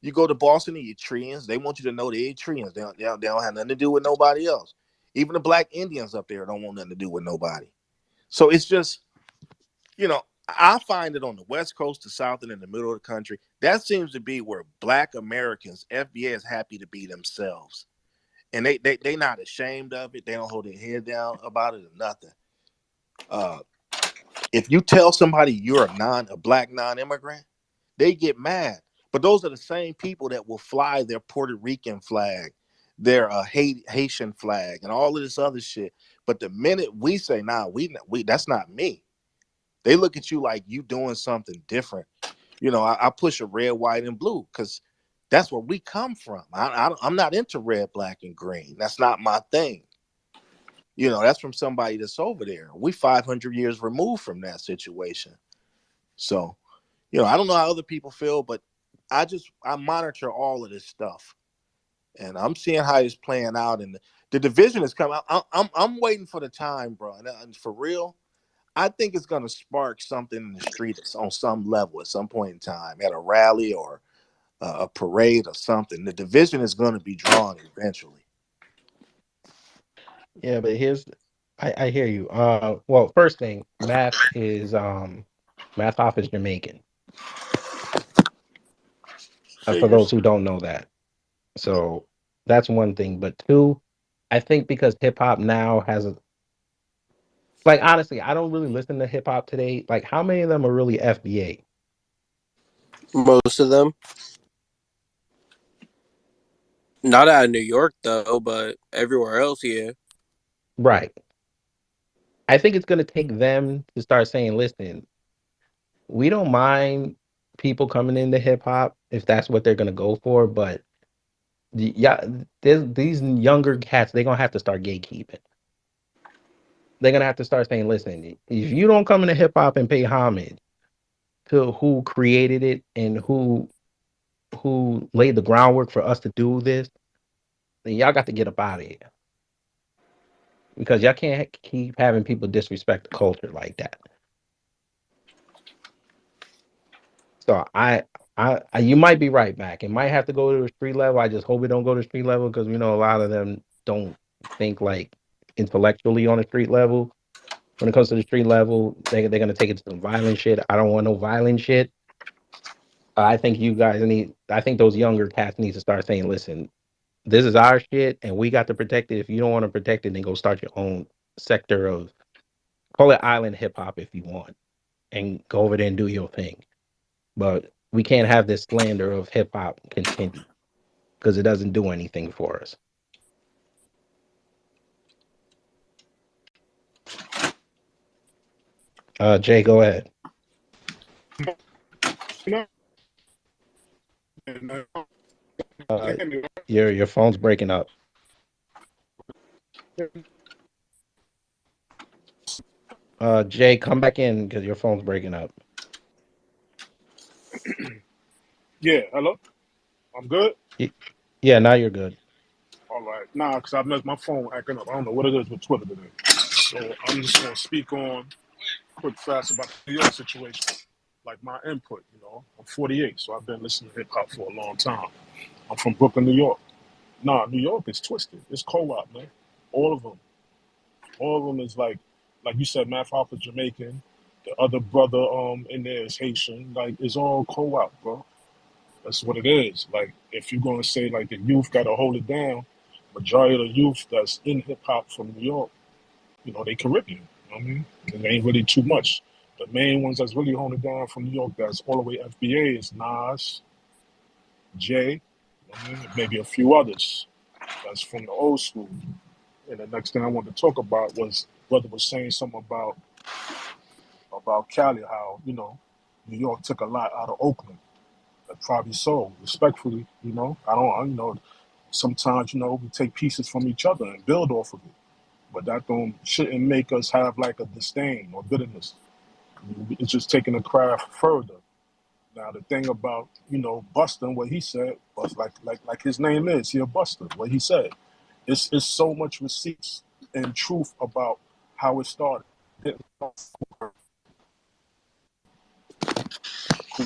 You go to Boston and Eritreans. They want you to know the Eritreans. They don't have nothing to do with nobody else. Even the black Indians up there don't want nothing to do with nobody. So it's just, I find it on the West Coast, the South, and in the middle of the country. That seems to be where Black Americans, FBA, is happy to be themselves, and they not ashamed of it. They don't hold their head down about it or nothing. Uh, if you tell somebody you're a black non-immigrant, they get mad. But those are the same people that will fly their Puerto Rican flag, their Haitian flag, and all of this other shit. But the minute we say, "Nah, we that's not me," they look at you like you doing something different. I push a red, white, and blue because that's where we come from. I'm not into red, black, and green. That's not my thing. That's from somebody that's over there. We 500 years removed from that situation. So, I don't know how other people feel, but I monitor all of this stuff, and I'm seeing how it's playing out. And the division is coming. I'm waiting for the time, bro. And for real, I think it's going to spark something in the streets on some level at some point in time, at a rally or a parade or something. The division is going to be drawn eventually. Yeah, but I hear you. Well, first thing, math off is Jamaican. For those Figures. who don't know that, so that's one thing. But two, I think because hip hop now has like, honestly, I don't really listen to hip hop today. Like, how many of them are really FBA? Most of them. Not out of New York though, but everywhere else, yeah. Right. I think it's gonna take them to start saying, "Listen, we don't mind people coming into hip hop if that's what they're gonna go for, but Yeah, these younger cats, they're gonna have to start gatekeeping. They're gonna have to start saying, listen, if you don't come into hip hop and pay homage to who created it and who laid the groundwork for us to do this, then y'all got to get up out of here because y'all can't keep having people disrespect the culture like that. So you might be right, Mac. It might have to go to a street level. I just hope it don't go to street level because we know a lot of them don't think like intellectually on a street level. When it comes to the street level, they're gonna take it to some violent shit. I don't want no violent shit. I think you guys need. I think those younger cats need to start saying, "Listen, this is our shit, and we got to protect it. If you don't want to protect it, then go start your own sector of call it island hip hop if you want, and go over there and do your thing." But we can't have this slander of hip hop continue because it doesn't do anything for us. Jay, go ahead. You know, and, Uh, your phone's breaking up. Jay, come back in because your phone's breaking up. yeah, hello, I'm good. Y- Yeah, now you're good. All right, nah, because I missed my phone acting up. I don't know what it is with Twitter today. So I'm just gonna speak on quick fast about the New York situation. Like my input, I'm 48, so I've been listening to hip hop for a long time. I'm from Brooklyn, New York. Nah, New York is twisted. It's co-op, man. All of them. All of them is like you said, Math Hoffa Jamaican. The other brother in there is Haitian. Like it's all co-op, bro. That's what it is. Like if you're gonna say like the youth gotta hold it down, majority of the youth that's in hip hop from New York, they Caribbean. You know what I mean? And there ain't really too much. The main ones that's really holding it down from New York that's all the way FBA is Nas, Jay, you know what I mean? Maybe a few others that's from the old school. And the next thing I wanted to talk about was brother was saying something about Cali, how, New York took a lot out of Oakland. And probably so, respectfully, sometimes, we take pieces from each other and build off of it. But that don't shouldn't make us have like a disdain or bitterness. It's just taking the craft further. Now the thing about, Bustin, what he said, was like his name is, he a Buster, what he said. It's so much receipts and truth about how it started.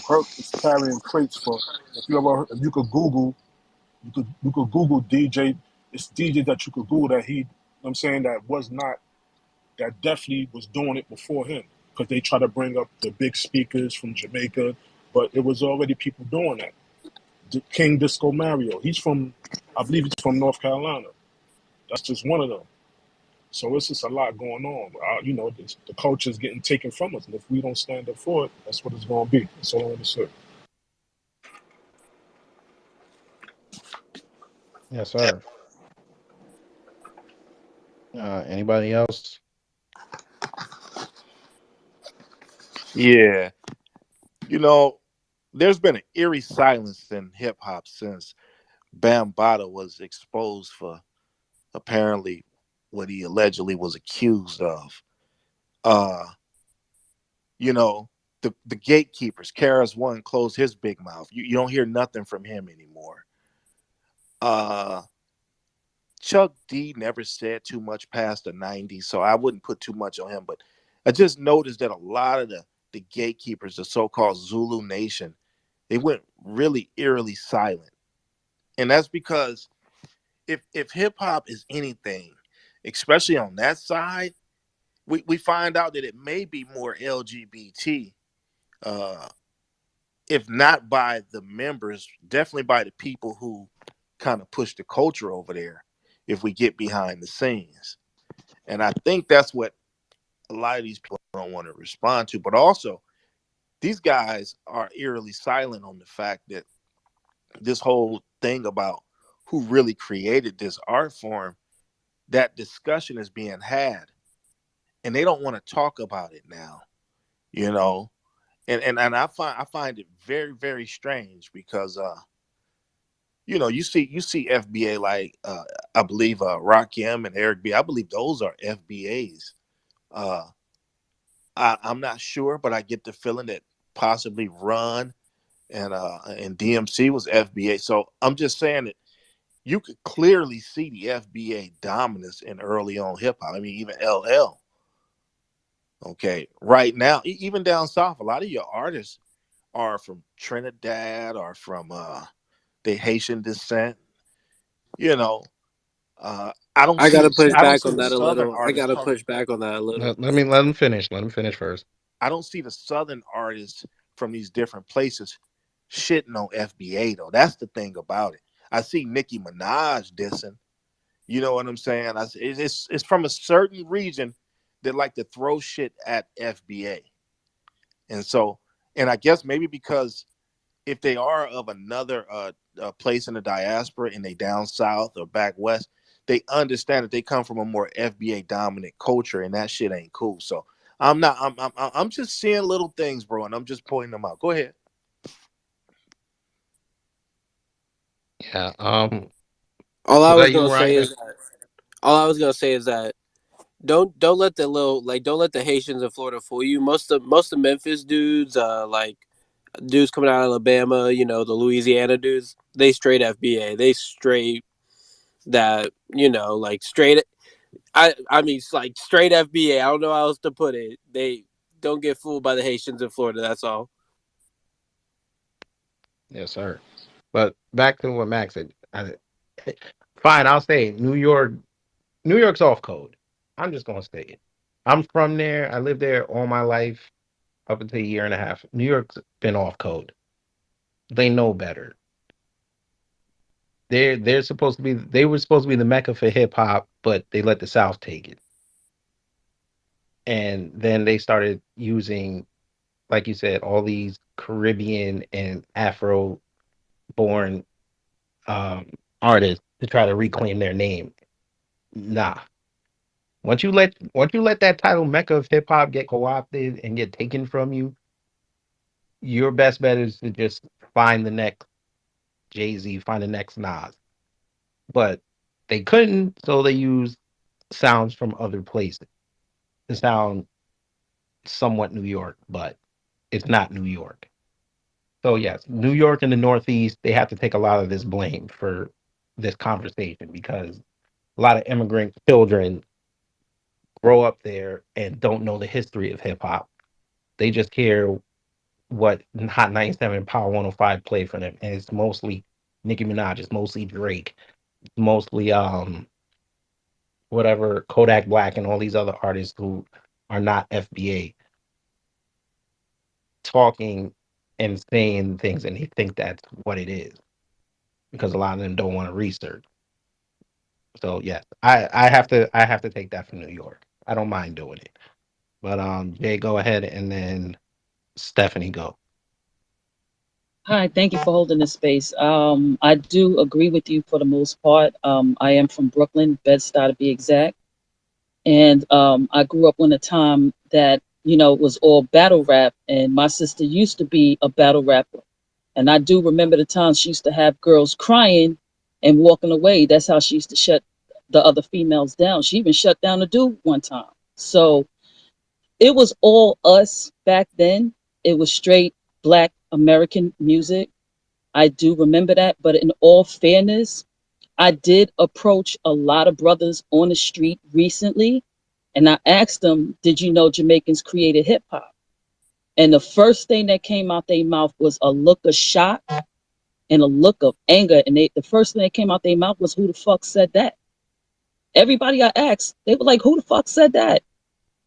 Herc is carrying crates for. If you could Google, you could Google DJ. It's DJ that you could Google that I'm saying that was not that definitely was doing it before him because they try to bring up the big speakers from Jamaica, but it was already people doing that. King Disco Mario, I believe he's from North Carolina. That's just one of them. So it's just a lot going on. The culture is getting taken from us, and if we don't stand up for it, that's what it's going to be. That's all I want to say. Yes, sir. Anybody else? Yeah, you know, there's been an eerie silence in hip hop since Bambaataa was exposed for apparently what he allegedly was accused of. Uh, you know, the gatekeepers, Karis One closed his big mouth. You don't hear nothing from him anymore. Uh Chuck D never said too much past the 90s, so I wouldn't put too much on him. But I just noticed that a lot of the gatekeepers, the so-called Zulu Nation, they went really eerily silent. And that's because if hip hop is anything, especially on that side, we find out that it may be more LGBT, uh, if not by the members, definitely by the people who kind of push the culture over there. If we get behind the scenes, and I think that's what a lot of these people don't want to respond to. But also, these guys are eerily silent on the fact that this whole thing about who really created this art form, that discussion is being had, and they don't want to talk about it now. You know, and I find it very very strange because you see FBA like I believe Rakim and Eric B. I believe those are FBAs. Uh, I'm not sure, but I get the feeling that possibly Run and DMC was FBA. So I'm just saying that you could clearly see the FBA dominance in early on hip hop. I mean, even LL. Okay, right now, even down south, a lot of your artists are from Trinidad or from the Haitian descent. You know, I don't I see gotta the push I don't back see on the that a southern little. I artists gotta talking. push back on that a little. Let him finish. Let him finish first. I don't see the southern artists from these different places shitting on FBA though. That's the thing about it. I see Nicki Minaj dissing. You know what I'm saying? It's from a certain region that like to throw shit at FBA, and so and I guess maybe because if they are of another place in the diaspora and they down south or back west, they understand that they come from a more FBA dominant culture, and that shit ain't cool. So I'm not. I'm just seeing little things, bro, and I'm just pointing them out. Go ahead. Yeah. All I Was was that you, gonna say Ryan? is that all I was gonna say is that don't let the little like don't let the Haitians in Florida fool you. Most of Memphis dudes, like dudes coming out of Alabama, the Louisiana dudes, they straight FBA. They straight that like straight. I mean it's like straight FBA. I don't know how else to put it. They don't get fooled by the Haitians in Florida. That's all. Yes, sir. But back to what Max said. Fine, I'll say it. New York. New York's off code. I'm just gonna say it. I'm from there. I lived there all my life, up until a year and a half. New York's been off code. They know better. They're supposed to be. They were supposed to be the mecca for hip hop, but they let the South take it. And then they started using, like you said, all these Caribbean and Afro born um, artists to try to reclaim their name. Nah. Once you let that title Mecca of hip hop get co-opted and get taken from you, your best bet is to just find the next Jay-Z, find the next Nas. But they couldn't, so they used sounds from other places to sound somewhat New York, but it's not New York. So yes, New York and the Northeast, they have to take a lot of this blame for this conversation because a lot of immigrant children grow up there and don't know the history of hip hop. They just hear what Hot 97 Power 105 play for them. And it's mostly Nicki Minaj, it's mostly Drake, it's mostly whatever Kodak Black and all these other artists who are not FBA talking and saying things and they think that's what it is because a lot of them don't want to research. So yes, I have to take that from New York. I don't mind doing it. But Jay, go ahead and then Stephanie go. Hi, thank you for holding this space. I do agree with you for the most part. I am from Brooklyn, Bed-Stuy to be exact, and I grew up in a time that it was all battle rap, and my sister used to be a battle rapper, and I do remember the times she used to have girls crying and walking away. That's how she used to shut the other females down. She even shut down a dude one time. So it was all us back then. It was straight black American music. I do remember that. But in all fairness, I did approach a lot of brothers on the street recently, and I asked them, "Did you know Jamaicans created hip hop?" And the first thing that came out their mouth was a look of shock and a look of anger. And the first thing that came out their mouth was, "Who the fuck said that?" Everybody I asked, they were like, "Who the fuck said that?"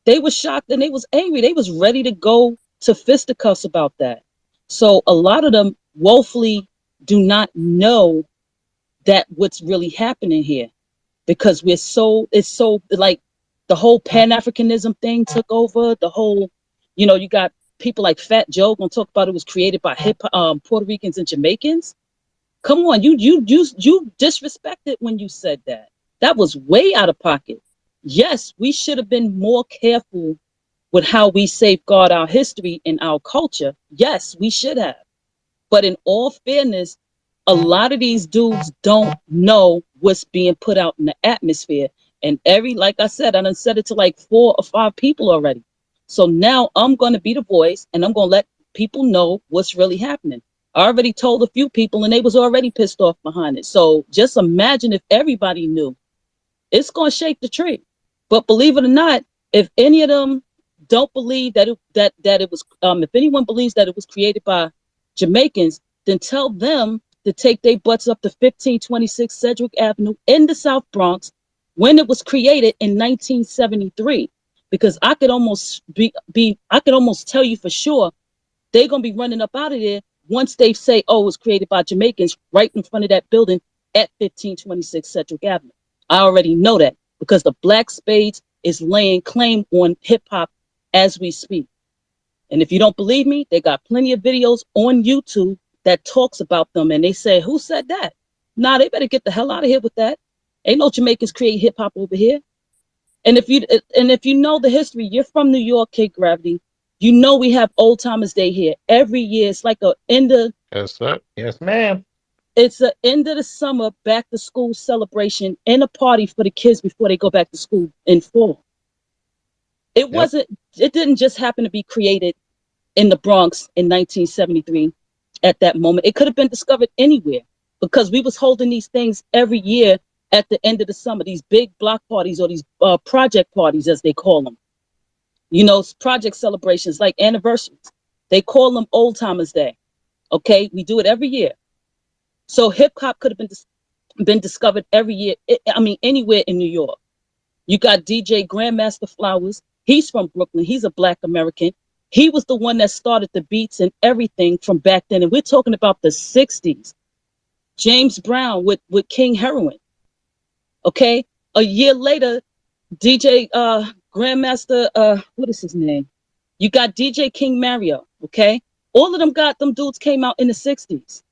They was shocked and they was angry. They was ready to go to fisticuffs about that. So a lot of them woefully do not know that what's really happening here because it's so like the whole Pan-Africanism thing took over. The whole, you got people like Fat Joe gonna talk about it was created by Puerto Ricans and Jamaicans. Come on, you disrespected when you said that. That was way out of pocket. Yes, we should have been more careful with how we safeguard our history and our culture. Yes, we should have. But in all fairness, A lot of these dudes don't know what's being put out in the atmosphere. And like I said, I done said it to like 4 or 5 people already. So now I'm going to be the voice and I'm going to let people know what's really happening. I already told a few people and they was already pissed off behind it. So just imagine if everybody knew. It's going to shake the tree. But believe it or not, if any of them don't believe that it was, if anyone believes that it was created by Jamaicans, then tell them to take their butts up to 1526 Cedric Avenue in the South Bronx when it was created in 1973. Because I could almost I could almost tell you for sure they're gonna be running up out of there once they say, "Oh, it was created by Jamaicans," right in front of that building at 1526 Cedric Avenue. I already know that because the Black Spades is laying claim on hip hop as we speak. And if you don't believe me, they got plenty of videos on YouTube that talks about them, and they say, "Who said that?" Nah, they better get the hell out of here with that. Ain't no Jamaicans create hip hop over here. And if you know the history, you're from New York, Kid Gravity. You know we have Old Timers Day here every year. It's like a end of Yes, sir. Yes, ma'am. it's a end of the summer back to school celebration and a party for the kids before they go back to school in fall. It Yep. wasn't. It didn't just happen to be created in the Bronx in 1973. At that moment, it could have been discovered anywhere because we was holding these things every year at the end of the summer. These big block parties or these project parties, as they call them. Project celebrations like anniversaries. They call them Old Timers Day. Okay, we do it every year. So hip hop could have been discovered every year. I mean, anywhere in New York. You got DJ Grandmaster Flowers. He's from Brooklyn. He's a Black American. He was the one that started the beats and everything from back then. And we're talking about the 60s. James Brown with King Heroin. Okay. A year later, DJ Grandmaster, what is his name? You got DJ King Mario. Okay. All of them dudes came out in the 60s.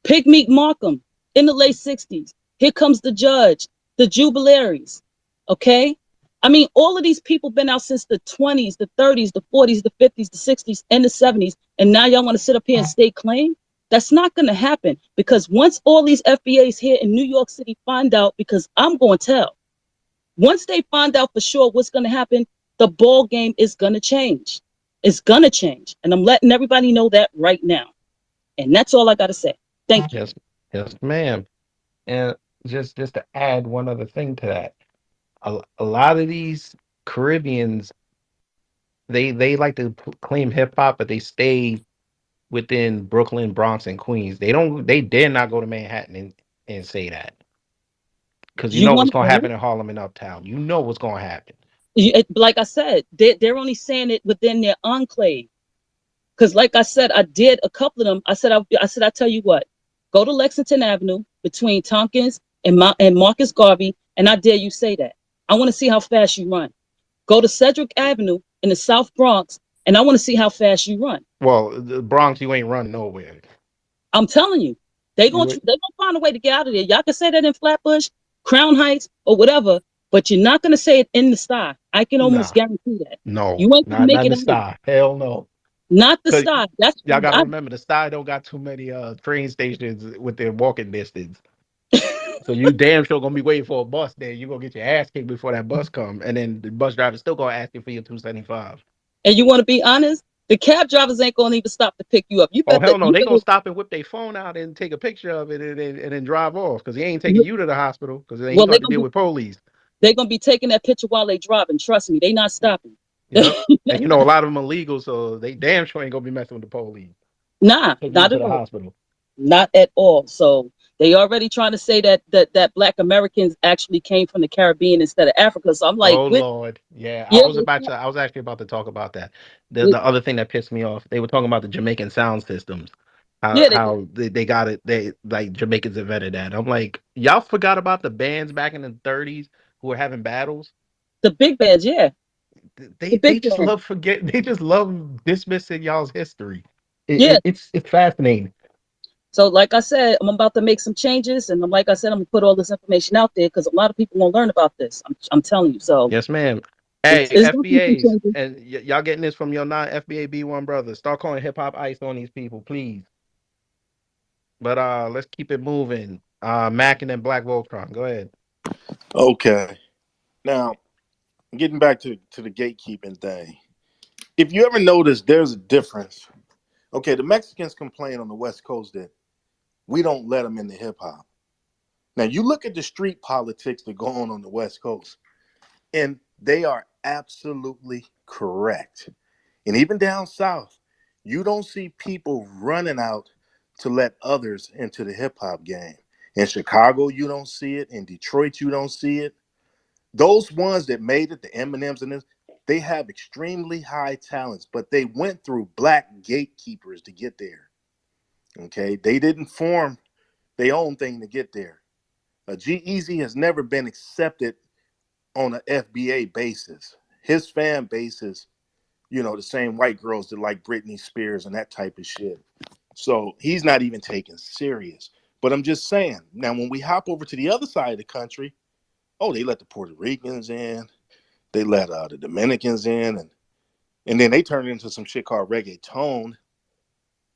Pigmeat Markham in the late 60s. Here comes the Judge, the Jubilaries. Okay? I mean, all of these people been out since the 20s, the 30s, the 40s, the 50s, the 60s, and the 70s. And now y'all want to sit up here and stake claim? That's not going to happen because once all these FBAs here in New York City find out, because I'm going to tell, once they find out for sure what's going to happen, the ball game is going to change. It's going to change. And I'm letting everybody know that right now. And that's all I got to say. Thank you. Yes, yes, ma'am. And just to add one other thing to that, a lot of these Caribbeans, they like to claim hip hop, but they stay within Brooklyn, Bronx, and Queens. They dare not go to Manhattan and say that because you You know what's want to gonna know? happen in Harlem and Uptown. You know what's gonna happen. Like I said, they're only saying it within their enclave. Because, like I said, I did a couple of them. I tell you what, go to Lexington Avenue between Tompkins and Marcus Garvey, and I dare you say that. I want to see how fast you run. Go to Cedric Avenue in the South Bronx, and I want to see how fast you run. Well, the Bronx, you ain't run nowhere. I'm telling you, You they gonna find a way to get out of there. Y'all can say that in Flatbush, Crown Heights, or whatever, but you're not gonna say it in the sty. I can almost nah, guarantee that. no, You ain't gonna not make in it the out of there. sky. Hell no. Not the Cause sty. That's y'all gotta I, remember the sky don't got too many train stations within walking distance. So you damn sure gonna be waiting for a bus there. You gonna get your ass kicked before that bus come, and then the bus driver still gonna ask you for your 275. and you want to be honest, the cab drivers ain't gonna even stop to pick you up. You Oh bet hell that no, you they gonna better stop and whip their phone out and take a picture of it and then drive off because he ain't taking you to the hospital because then he well gonna have to deal with police. they're gonna be taking that picture while they driving. Trust me, they not stopping. Yep, and you know a lot of them illegal, so they damn sure ain't gonna be messing with the police. Nah, Taking you not to at the all. hospital. Not at all. So they already trying to say that Black Americans actually came from the Caribbean instead of Africa. So I'm like, Oh with Lord, yeah, yeah, I was actually about to talk about that. they, The other thing that pissed me off, they were talking about the Jamaican sound systems, yeah, how they got it, they like Jamaicans invented that. I'm like, y'all forgot about the bands back in the 30s who were having battles. the big bands, yeah, the They big just bands, love forget, they just love dismissing y'all's history. yeah. It's fascinating. So like I said, I'm about to make some changes, and like I said, I'm gonna put all this information out there because a lot of people won't learn about this. I'm telling you. So Yes, ma'am. Hey, it's gonna be some FBAs, changes. and y'all getting this from your non FBA B1 brothers. Start calling hip hop ice on these people, please. But let's keep it moving. Mac and then Black Voltron. Go ahead. Okay. Now, getting back to the gatekeeping thing. If you ever notice, there's a difference. Okay, the Mexicans complain on the West Coast that we don't let them into hip hop. Now, you look at the street politics that go on the West Coast, and they are absolutely correct. And even down south, you don't see people running out to let others into the hip hop game. In Chicago, you don't see it. In Detroit, you don't see it. Those ones that made it, the Eminems and this, they have extremely high talents, but they went through black gatekeepers to get there. Okay, they didn't form their own thing to get there. G Easy has never been accepted on an FBA basis. His fan base is, the same white girls that like Britney Spears and that type of shit. So he's not even taken serious. But I'm just saying, now when we hop over to the other side of the country, oh, they let the Puerto Ricans in, they let the Dominicans in, and then they turned it into some shit called reggaeton,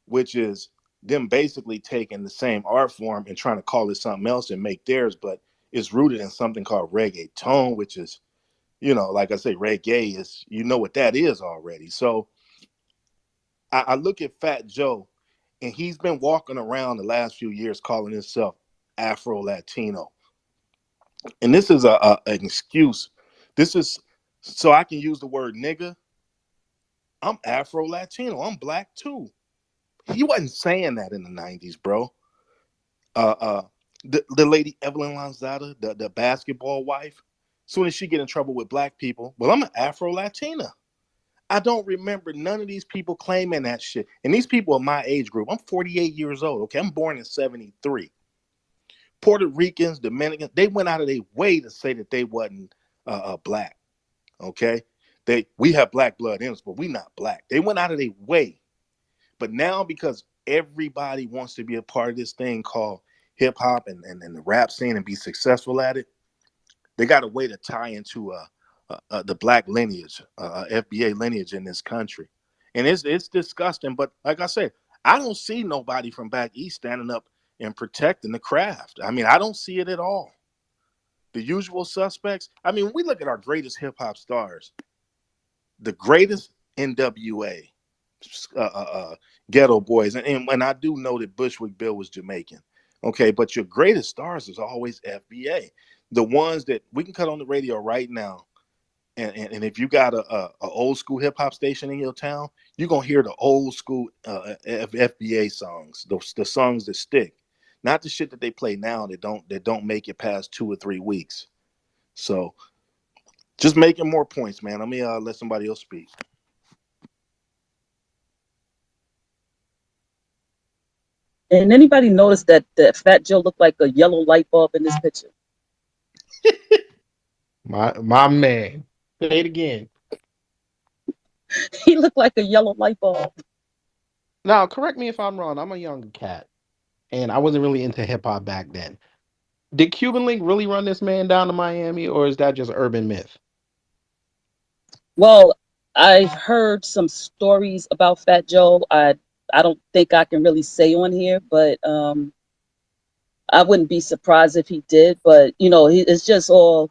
which is them basically taking the same art form and trying to call it something else and make theirs, but it's rooted in something called reggaeton, which is, like I say, reggae is, what that is already. So I look at Fat Joe, and he's been walking around the last few years calling himself Afro Latino, and this is an excuse. This is so I can use the word nigga. I'm Afro Latino. I'm black too. He wasn't saying that in the '90s, bro. Uh, uh, the lady Evelyn Lanzada, the basketball wife, soon as she get in trouble with black people, well, I'm an Afro Latina. I don't remember none of these people claiming that shit. And these people are my age group. I'm 48 years old. Okay, I'm born in '73. Puerto Ricans, Dominicans, they went out of their way to say that they wasn't black. Okay, we have black blood in us, but we not black. They went out of their way. But now because everybody wants to be a part of this thing called hip hop and the rap scene and be successful at it, they got a way to tie into the black lineage, FBA lineage in this country, and it's disgusting. But like I said, I don't see nobody from back east standing up and protecting the craft. I mean, I don't see it at all. The usual suspects. I mean, when we look at our greatest hip hop stars, the greatest NWA, uh, uh, uh, Ghetto Boys, and I do know that Bushwick Bill was Jamaican. Okay, but your greatest stars is always FBA. The ones that we can cut on the radio right now, and if you got a old school hip hop station in your town, you're gonna hear the old school FBA songs, the songs that stick, not the shit that they play now that don't make it past 2 or 3 weeks. So just making more points, man. Let me let somebody else speak. And anybody notice that Fat Joe looked like a yellow light bulb in this picture? My man. Say it again. He looked like a yellow light bulb. Now, correct me if I'm wrong. I'm a young cat, and I wasn't really into hip hop back then. Did Cuban Link really run this man down to Miami, or is that just urban myth? Well, I've heard some stories about Fat Joe. I don't think I can really say on here, but I wouldn't be surprised if he did. But it's just all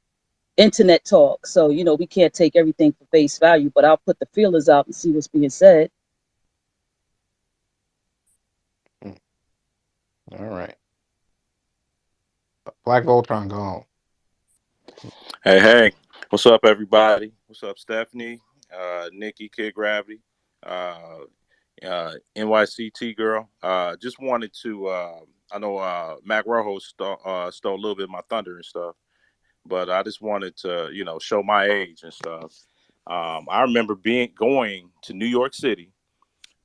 internet talk, so we can't take everything for face value. But I'll put the feelers out and see what's being said. Hmm, all right. Black Voltron gone. Hey, hey, what's up, everybody? What's up, Stephanie, Nikki, Kid Gravity, NYCT girl? Just wanted to. I know Mac Rojo stole a little bit of my thunder and stuff, but I just wanted to, show my age and stuff. I remember going to New York City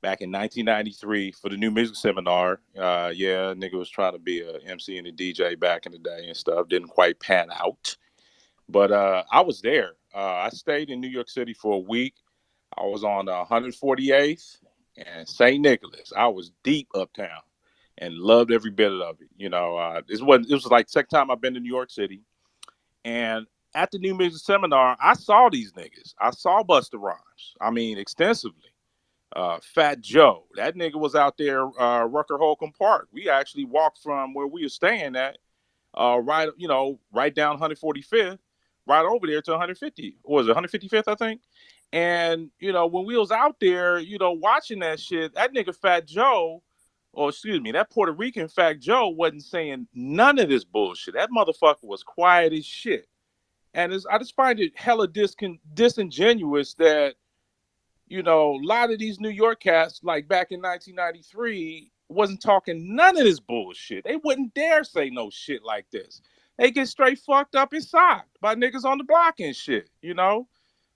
back in 1993 for the new music seminar. Yeah, nigga was trying to be a MC and a DJ back in the day and stuff. Didn't quite pan out. But I was there. I stayed in New York City for a week. I was on 148th and St. Nicholas. I was deep uptown and loved every bit of it. It was like second time I've been to New York City. And at the new music seminar, I saw these niggas. I saw Busta Rhymes. I mean, extensively. Fat Joe, that nigga was out there, Rucker Holcomb Park. We actually walked from where we were staying at, right, right down 145th, right over there to 150. What was it, 155th, I think? And, when we was out there, watching that shit, that nigga Fat Joe, or excuse me, that Puerto Rican Fat Joe wasn't saying none of this bullshit. That motherfucker was quiet as shit. And I just find it hella disingenuous that, a lot of these New York cats, like back in 1993, wasn't talking none of this bullshit. They wouldn't dare say no shit like this. They get straight fucked up and socked by niggas on the block and shit.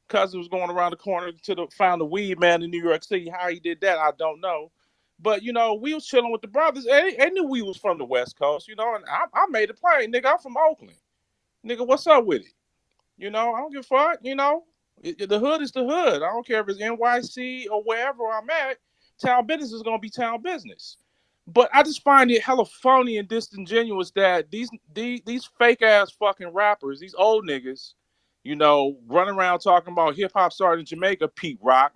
Cousin was going around the corner found the weed man in New York City. How he did that, I don't know. But we was chilling with the brothers. They knew we was from the West Coast, and I made it plain, nigga. I'm from Oakland, nigga. What's up with it? I don't give a fuck. The hood is the hood. I don't care if it's NYC or wherever I'm at. Town business is gonna be town business. But I just find it hella phony and disingenuous that these fake ass fucking rappers, these old niggas, running around talking about hip hop started in Jamaica, Pete Rock,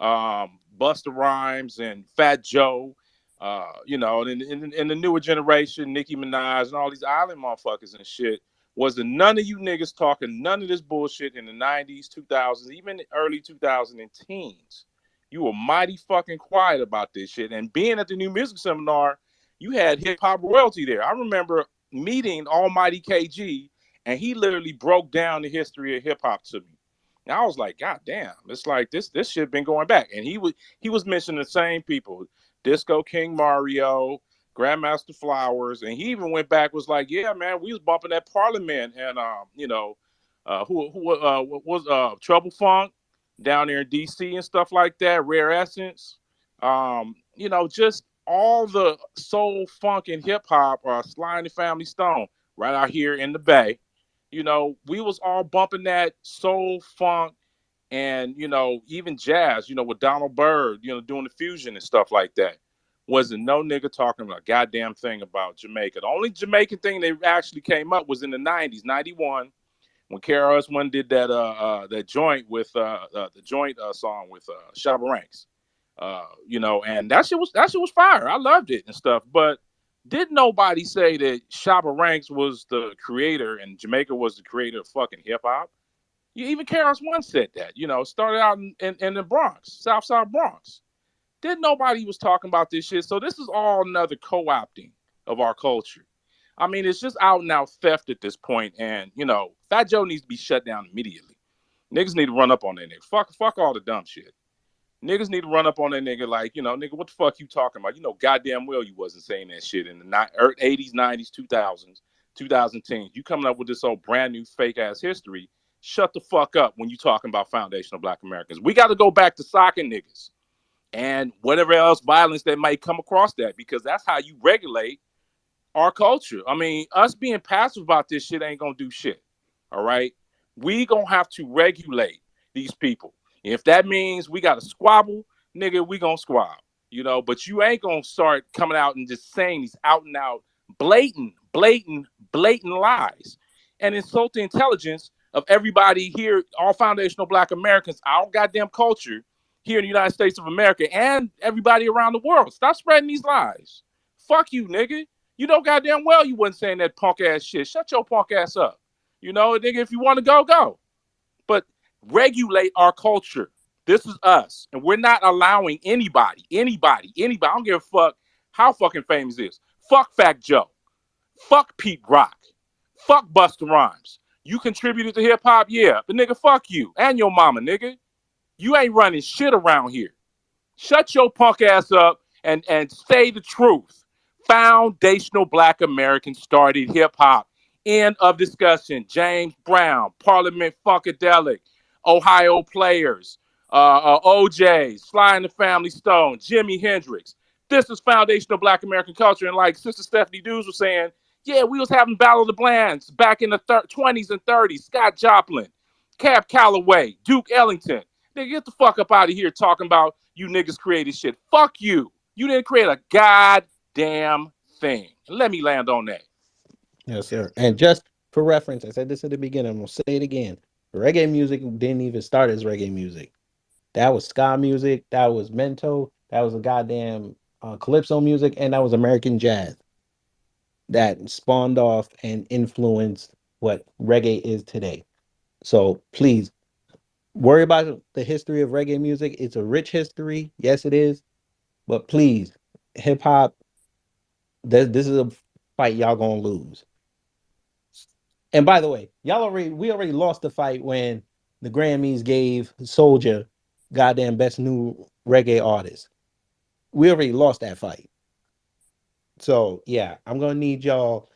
Busta Rhymes and Fat Joe, and in the newer generation, Nicki Minaj and all these island motherfuckers and shit. Wasn't none of you niggas talking none of this bullshit in the 90s, 2000s, even the early 2000s and teens. You were mighty fucking quiet about this shit. And being at the New Music Seminar, you had hip hop royalty there. I remember meeting Almighty KG, and he literally broke down the history of hip hop to me. And I was like, God damn, it's like this shit been going back. And he was mentioning the same people, Disco King Mario, Grandmaster Flowers, and he even went back, was like, yeah, man, we was bumping that Parliament, and who was Trouble Funk down there in DC and stuff like that, Rare Essence, just all the soul, funk, and hip hop, Sly and the Family Stone, right out here in the Bay. We was all bumping that soul, funk, and even jazz, with Donald Byrd, doing the fusion and stuff like that. Wasn't no nigga talking about a goddamn thing about Jamaica. The only Jamaican thing they actually came up was in the 90s, 91, when KRS One did that joint with the joint song with Shabba Ranks. And that shit was fire. I loved it and stuff. But did nobody say that Shabba Ranks was the creator and Jamaica was the creator of fucking hip hop? Even KRS One said that. Started out in the Bronx, South Side Bronx. Did nobody was talking about this shit. So this is all another co-opting of our culture. I mean, it's just out and out theft at this point, and Fat Joe needs to be shut down immediately. Niggas need to run up on that nigga. Fuck all the dumb shit. Niggas need to run up on that nigga like, nigga, what the fuck you talking about? Goddamn well you wasn't saying that shit in the 80s, 90s, 2000s, 2010s. You coming up with this old brand new fake ass history. Shut the fuck up when you talking about foundational Black Americans. We got to go back to socking niggas and whatever else violence that might come across that, because that's how you regulate our culture. I mean, us being passive about this shit ain't gonna do shit. All right, we gonna have to regulate these people. If that means we gotta squabble, nigga, we gonna squabble. But you ain't gonna start coming out and just saying these out and out, blatant lies and insult the intelligence of everybody here, all foundational Black Americans, our goddamn culture here in the United States of America, and everybody around the world. Stop spreading these lies. Fuck you, nigga. You know goddamn well you wasn't saying that punk ass shit. Shut your punk ass up. Nigga, if you want to go, go. But regulate our culture. This is us. And we're not allowing anybody, I don't give a fuck how fucking famous it is. Fuck Fat Joe. Fuck Pete Rock. Fuck Busta Rhymes. You contributed to hip hop, yeah. But nigga, fuck you. And your mama, nigga. You ain't running shit around here. Shut your punk ass up and say the truth. Foundational Black Americans started hip hop. End of discussion. James Brown, Parliament Funkadelic, Ohio Players, OJ, Sly and the Family Stone, Jimi Hendrix. This is foundational Black American culture. And like Sister Stephanie Dews was saying, yeah, we was having Battle of the Blands back in the 20s and 30s. Scott Joplin, Cab Calloway, Duke Ellington. Nigga, get the fuck up out of here talking about you niggas created shit. Fuck you. You didn't create a goddamn thing. Let me land on that. Yes, sir. And just for reference, I said this at the beginning. I'm gonna say it again. Reggae music didn't even start as reggae music. That was ska music. That was mento. That was a goddamn calypso music, and that was American jazz that spawned off and influenced what reggae is today. So please worry about the history of reggae music. It's a rich history. Yes, it is. But please, hip hop, this is a fight y'all gonna lose. And by the way, we already lost the fight when the Grammys gave Soldier goddamn best new reggae artist. We already lost that fight. So yeah, I'm gonna need y'all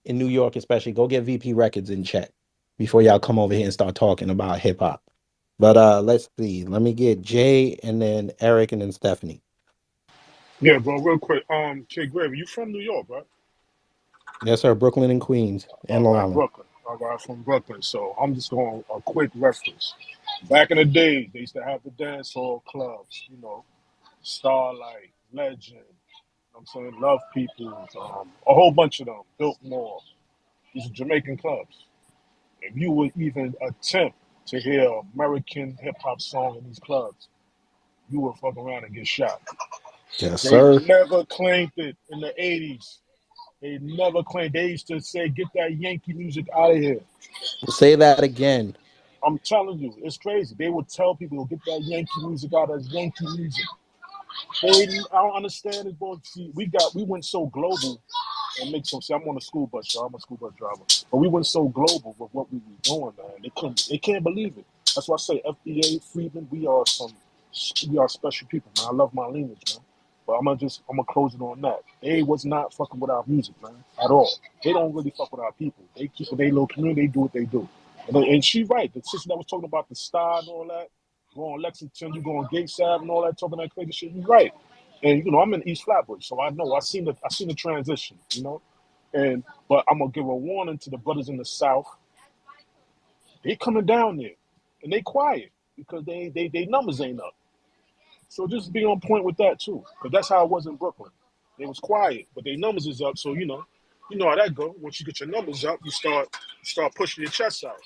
in New York, especially, go get VP Records in check before y'all come over here and start talking about hip hop. But let's see. Let me get Jay and then Eric and then Stephanie. Yeah, bro, real quick. Kid Gravy, you from New York, right? Yes, sir. Brooklyn and Queens and All Long right, Island. Brooklyn. All right, from Brooklyn. So I'm just going a quick reference. Back in the day, they used to have the dance hall clubs, Starlight, Legend, I'm saying Love Peoples, a whole bunch of them, Biltmore. These are Jamaican clubs. If you would even attempt to hear American hip hop song in these clubs, you would fuck around and get shot. Yes, They sir. never claimed it in the 80s. They never claimed. They used to say, get that Yankee music out of here. Say that again. I'm telling you, it's crazy. They would tell people, get that Yankee music out of Yankee music. I don't understand it, bro. See, we went so global and make some sense. I'm on a school bus, y'all. I'm a school bus driver. But we went so global with what we were doing, man. They can't believe it. That's why I say FBA, Freedmen, we are special people, man. I love my lineage, man. But I'm gonna close it on that. They was not fucking with our music, man, at all. They don't really fuck with our people. They keep it their little community. They do what they do. And she right. The sister that was talking about the star and all that. Go on Lexington, you go on Gates Ave and all that, talking that crazy shit. You right. And I'm in East Flatbush, so I know I seen the transition. And but I'm gonna give a warning to the brothers in the South. They coming down there, and they quiet because they numbers ain't up. So just be on point with that too, because that's how it was in Brooklyn. They was quiet, but their numbers is up. So you know how that go. Once you get your numbers up, you start pushing your chest out.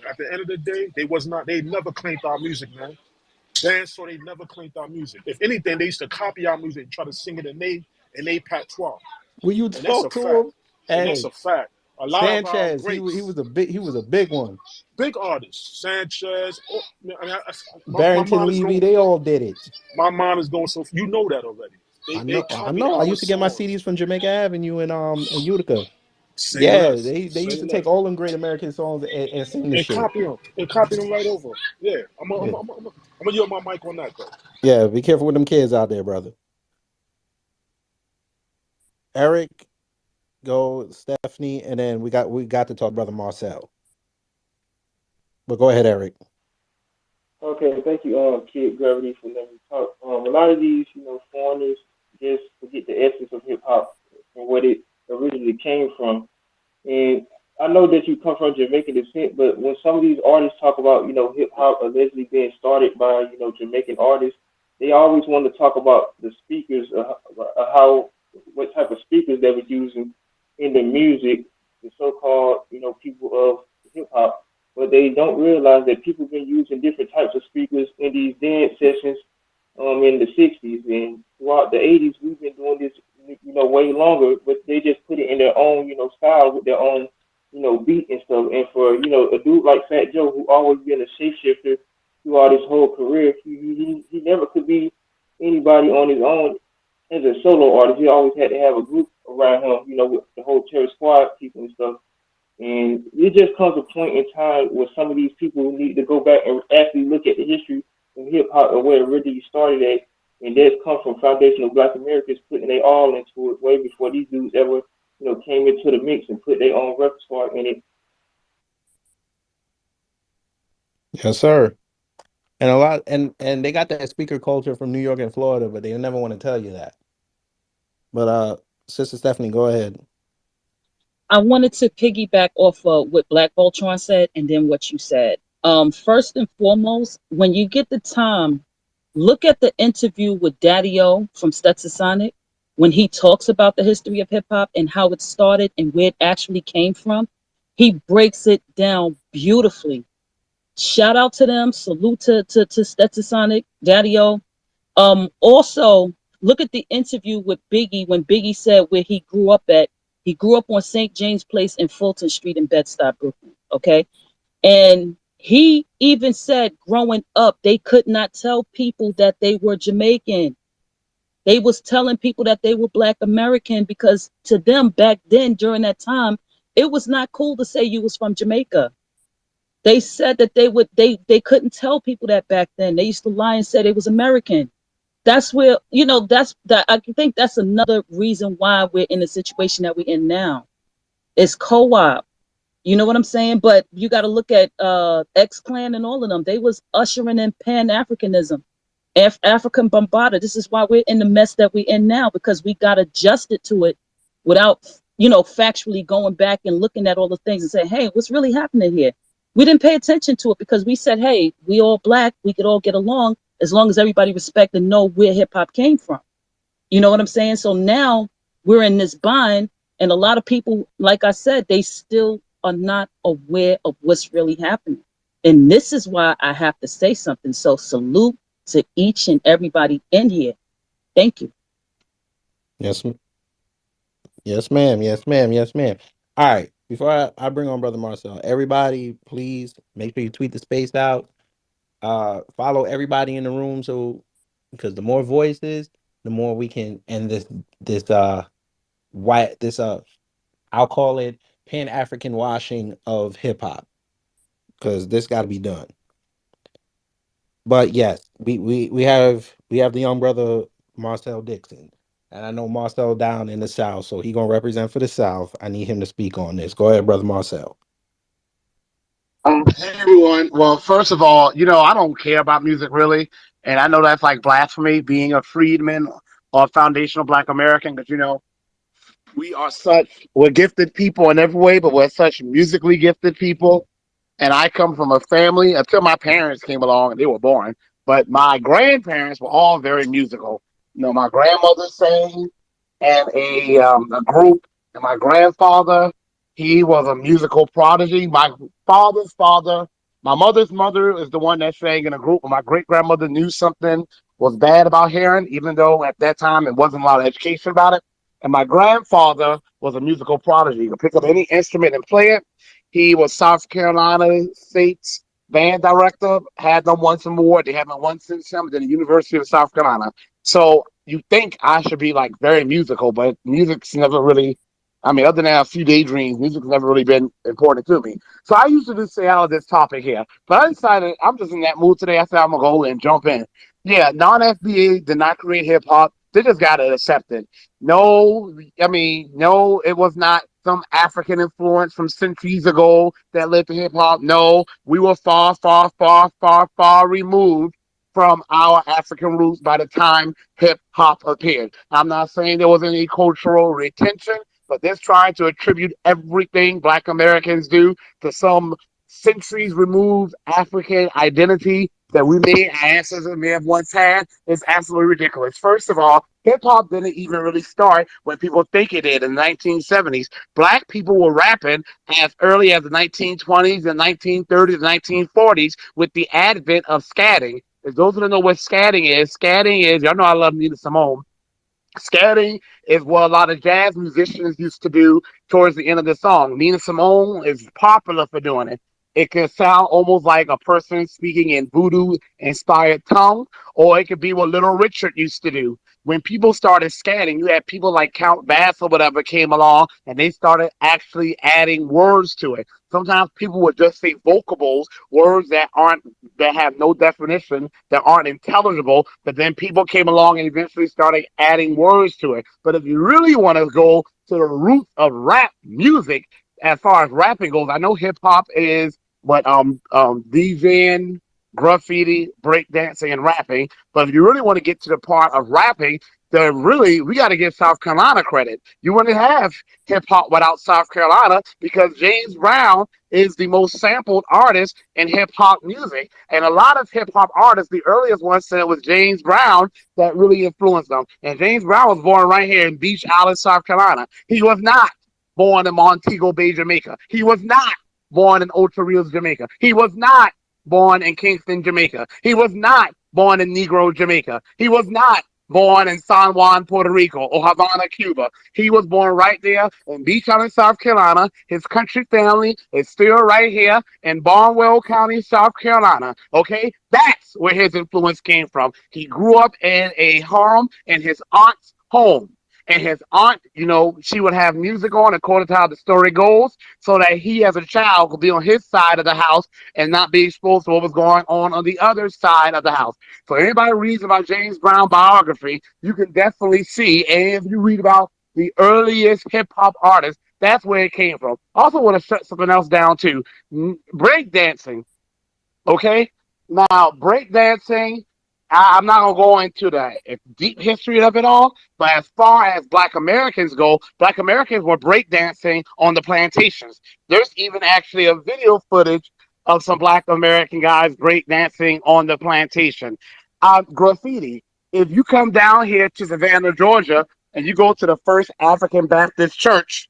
At the end of the day, they was not. They never claimed our music, man. Dance, so they never claimed our music. If anything, they used to copy our music and try to sing it in they patois, Will you and that's a talk to fact. him? And that's Hey, a fact. A lot of our Sanchez, he greats, was a big one. big artists, Sanchez. My Barrington mind is Levy, going. they all did it. My mind is going. So you know that already. They I they know, I copied know. I our used to get my songs. CDs from Jamaica Avenue in Utica. Say Yeah, less. they Say used to take less. all them great American songs and sing the And shit. copy them. And copy them right over. Yeah. Yeah, I'm gonna yield my mic on that though. yeah. Be careful with them kids out there, brother. Eric, go Stephanie, and then we got to talk brother Marcel. But go ahead, Eric. Okay, thank you, Kid Gravity, for letting me talk. A lot of these, foreigners just forget the essence of hip hop and what it originally came from. And I know that you come from Jamaican descent, but when some of these artists talk about, hip hop allegedly being started by, Jamaican artists, they always want to talk about the speakers, what type of speakers they were using in the music, the so-called, people of hip hop. But they don't realize that people been using different types of speakers in these dance sessions in the 60s and throughout the 80s. We've been doing this, way longer, but they just put it in their own, style with their own, beat and stuff. And for, a dude like Fat Joe, who always been a shapeshifter throughout his whole career, he never could be anybody on his own as a solo artist. He always had to have a group around him, with the whole Terror Squad people and stuff. And it just comes a point in time where some of these people need to go back and actually look at the history of hip hop and where it really started at. And that's come from foundational Black Americans putting their all into it way before these dudes ever, came into the mix and put their own repertoire in it. Yes, sir. And a lot, and they got that speaker culture from New York and Florida, but they never want to tell you that. But Sister Stephanie, go ahead. I wanted to piggyback off what Black Voltron said and then what you said. First and foremost, when you get the time, look at the interview with Daddy O from Stetsasonic when he talks about the history of hip hop and how it started and where it actually came from. He breaks it down beautifully. Shout out to them. Salute to Stetsasonic, Daddy O. Also, look at the interview with Biggie when Biggie said where he grew up at. He grew up on St. James Place and Fulton Street in Bed-Stuy, Brooklyn. Okay. And he even said growing up, they could not tell people that they were Jamaican. They was telling people that they were Black American because to them back then during that time, it was not cool to say you was from Jamaica. They said that they couldn't tell people that back then. They used to lie and say they was American. That's where, that's that I think that's another reason why we're in the situation that we're in now. It's co-op. You know what I'm saying? But you got to look at X Clan and all of them. They was ushering in Pan Africanism, African Bombada. This is why we're in the mess that we're in now because we got adjusted to it without, factually going back and looking at all the things and saying, hey, what's really happening here? We didn't pay attention to it because we said, hey, we all Black. We could all get along as long as everybody respect and know where hip hop came from. You know what I'm saying? So now we're in this bind, and a lot of people, like I said, they still are not aware of what's really happening. And this is why I have to say something. So salute to each and everybody in here. Thank you. Yes, yes, ma'am. Yes, ma'am. Yes, ma'am. All right. Before I bring on Brother Marcel, everybody, please make sure you tweet the space out. Follow everybody in the room so because the more voices, the more we can end this white this I'll call it Pan African washing of hip hop because this got to be done. But yes, we have the young brother Marcel Dixon, and I know Marcel down in the South, so he gonna represent for the South. I need him to speak on this. Go ahead, brother Marcel. Hey everyone. Well, first of all, I don't care about music really, and I know that's like blasphemy, being a freedman or foundational Black American, because we're gifted people in every way, but we're such musically gifted people. And I come from a family until my parents came along and they were born, but my grandparents were all very musical. My grandmother sang and a group. And my grandfather, he was a musical prodigy. My father's father, my mother's mother is the one that sang in a group. And my great grandmother knew something was bad about hearing, even though at that time it wasn't a lot of education about it. And my grandfather was a musical prodigy. He could pick up any instrument and play it. He was South Carolina State's band director, had them once and more. They haven't won since him, then the University of South Carolina. So you think I should be like very musical, but music's never really, I mean, other than a few daydreams, music's never really been important to me. So I used to just say out of this topic here, but I decided I'm just in that mood today. I said I'm gonna go and jump in. Yeah, non-FBA did not create hip hop. They just gotta accept it. No, I mean, no, it was not some African influence from centuries ago that led to hip hop. No, we were far, far, far, far, far removed from our African roots by the time hip hop appeared. I'm not saying there was any cultural retention, but this trying to attribute everything Black Americans do to some centuries removed African identity that our ancestors may have once had is absolutely ridiculous. First of all, hip hop didn't even really start when people think it did in the 1970s. Black people were rapping as early as the 1920s and 1930s and 1940s with the advent of scatting. If those who don't know what scatting is, y'all know I love Nina Simone. Scatting is what a lot of jazz musicians used to do towards the end of the song. Nina Simone is popular for doing it. It can sound almost like a person speaking in voodoo inspired tongue, or it could be what Little Richard used to do. When people started scatting, you had people like Count Bass or whatever came along and they started actually adding words to it. Sometimes people would just say vocables, words that have no definition, that aren't intelligible, but then people came along and eventually started adding words to it. But if you really want to go to the roots of rap music, as far as rapping goes, I know hip hop is what DJing, graffiti, breakdancing, and rapping. But if you really want to get to the part of rapping, then really we got to give South Carolina credit. You wouldn't have hip hop without South Carolina because James Brown is the most sampled artist in hip hop music. And a lot of hip hop artists, the earliest ones said it was James Brown that really influenced them. And James Brown was born right here in Beach Island, South Carolina. He was not born in Montego Bay, Jamaica. He was not born in Ocho Rios, Jamaica. He was not born in Kingston, Jamaica. He was not born in Negro, Jamaica. He was not born in San Juan, Puerto Rico, or Havana, Cuba. He was born right there in Beach Island, South Carolina. His country family is still right here in Barnwell County, South Carolina. Okay, that's where his influence came from. He grew up in a home in his aunt's home. And his aunt, she would have music on according to how the story goes, so that he, as a child, could be on his side of the house and not be exposed to what was going on the other side of the house. So anybody reads about James Brown biography, you can definitely see, and if you read about the earliest hip hop artists, that's where it came from. Also want to shut something else down too. Breakdancing. Okay? Now, breakdancing, I'm not going to go into the deep history of it all, but as far as Black Americans go, Black Americans were breakdancing on the plantations. There's even actually a video footage of some Black American guys breakdancing on the plantation. Graffiti. If you come down here to Savannah, Georgia, and you go to the First African Baptist Church,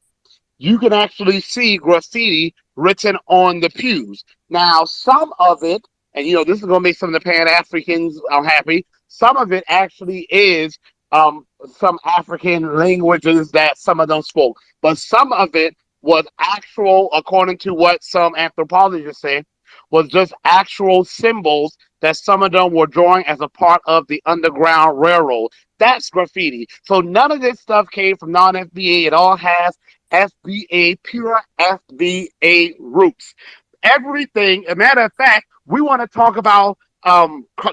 you can actually see graffiti written on the pews. Now, some of it, and this is going to make some of the Pan Africans happy. Some of it actually is some African languages that some of them spoke, but some of it was actual, according to what some anthropologists say, was just actual symbols that some of them were drawing as a part of the Underground Railroad. That's graffiti. So none of this stuff came from non-FBA. It all has FBA, pure FBA roots. Everything, a matter of fact, we want to talk about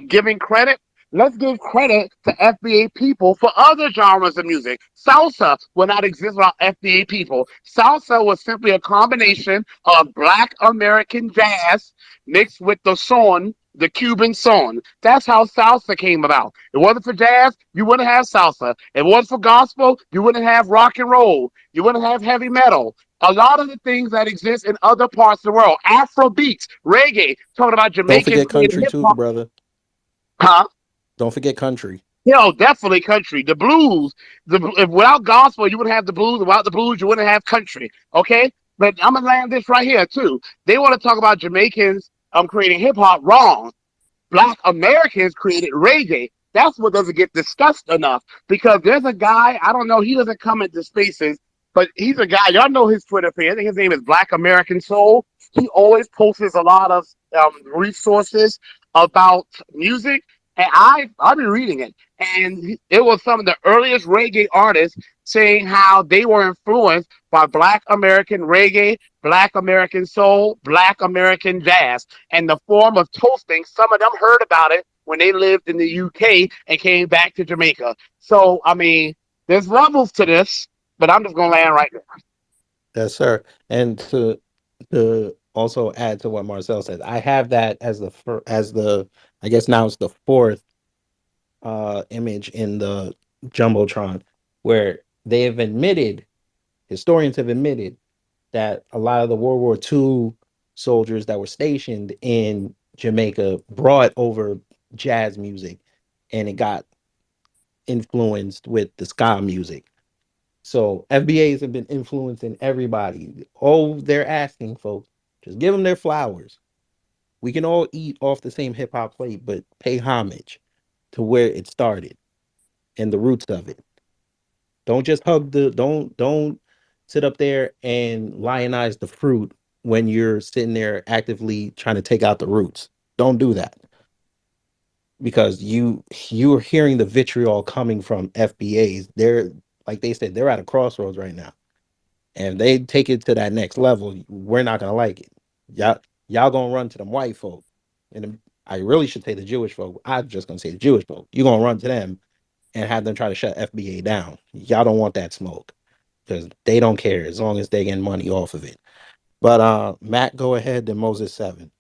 giving credit. Let's give credit to FBA people for other genres of music. Salsa would not exist without FBA people. Salsa was simply a combination of Black American jazz mixed with the Cuban son. That's how salsa came about. If it wasn't for jazz, you wouldn't have salsa. If it wasn't for gospel, you wouldn't have rock and roll. You wouldn't have heavy metal. A lot of the things that exist in other parts of the world, Afro beats, reggae, talking about Don't Jamaican forget creative country hip too, hop, brother. huh? Don't forget country. Definitely country. The blues. If without gospel, you wouldn't have the blues. Without the blues, you wouldn't have country. Okay, but I'm gonna land this right here too. They want to talk about Jamaicans creating hip hop. Wrong. Black Americans created reggae. That's what doesn't get discussed enough, because there's a guy, I don't know, he doesn't come into spaces, but he's a guy, y'all know his Twitter page. I think his name is Black American Soul. He always posts a lot of resources about music, and I've been reading it. And it was some of the earliest reggae artists saying how they were influenced by Black American reggae, Black American soul, Black American jazz, and the form of toasting. Some of them heard about it when they lived in the UK and came back to Jamaica. So, I mean, there's levels to this, but I'm just going to land right there. Yes, sir. And to also add to what Marcel said, I have that as the I guess now it's the fourth image in the jumbotron, where they have admitted, historians have admitted, that a lot of the World War II soldiers that were stationed in Jamaica brought over jazz music, and it got influenced with the ska music. So FBAs have been influencing everybody. All they're asking, folks, just give them their flowers. We can all eat off the same hip hop plate, but pay homage to where it started and the roots of it. Don't just hug the don't sit up there and lionize the fruit when you're sitting there actively trying to take out the roots. Don't do that, because you're hearing the vitriol coming from FBAs. They're, like they said, they're at a crossroads right now. And if they take it to that next level, we're not gonna like it. Y'all gonna run to them white folk. And I really should say the Jewish folk. I'm just gonna say the Jewish folk. You're gonna run to them and have them try to shut FBA down. Y'all don't want that smoke, because they don't care as long as they getting money off of it. But Matt, go ahead. Then Moses 7.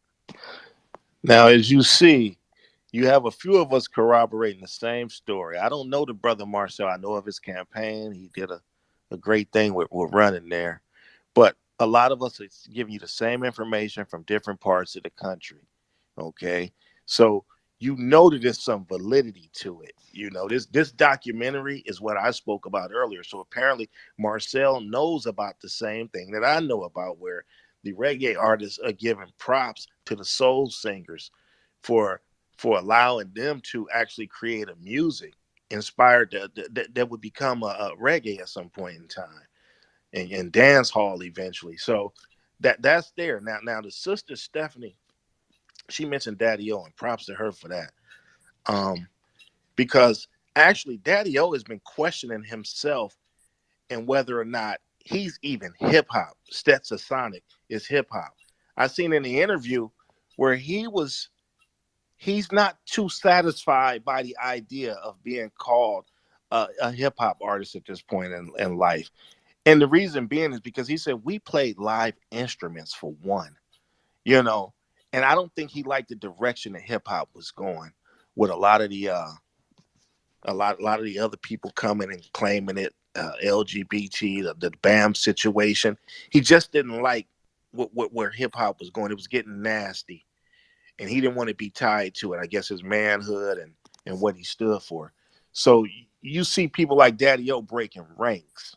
Now, as you see, you have a few of us corroborating the same story. I don't know the brother Marcel. I know of his campaign. He did a great thing with running there. But a lot of us are giving you the same information from different parts of the country. Okay. So you know that there's some validity to it. This documentary is what I spoke about earlier. So apparently Marcel knows about the same thing that I know about, where the reggae artists are giving props to the soul singers for allowing them to actually create a music inspired that would become a reggae at some point in time, and dance hall eventually. So that's there now. Now the sister Stephanie, she mentioned Daddy O, and props to her for that. Um, because actually Daddy O has been questioning himself and whether or not he's even hip hop. Stetsasonic is hip hop. I seen in the interview where he's not too satisfied by the idea of being called a hip hop artist at this point in life. And the reason being is because he said we played live instruments for one, you know, and I don't think he liked the direction that hip hop was going with a lot of the other people coming and claiming it, LGBT, the BAM situation. He just didn't like where hip hop was going. It was getting nasty, and he didn't want to be tied to it. I guess his manhood and what he stood for. So you see people like Daddy O breaking ranks,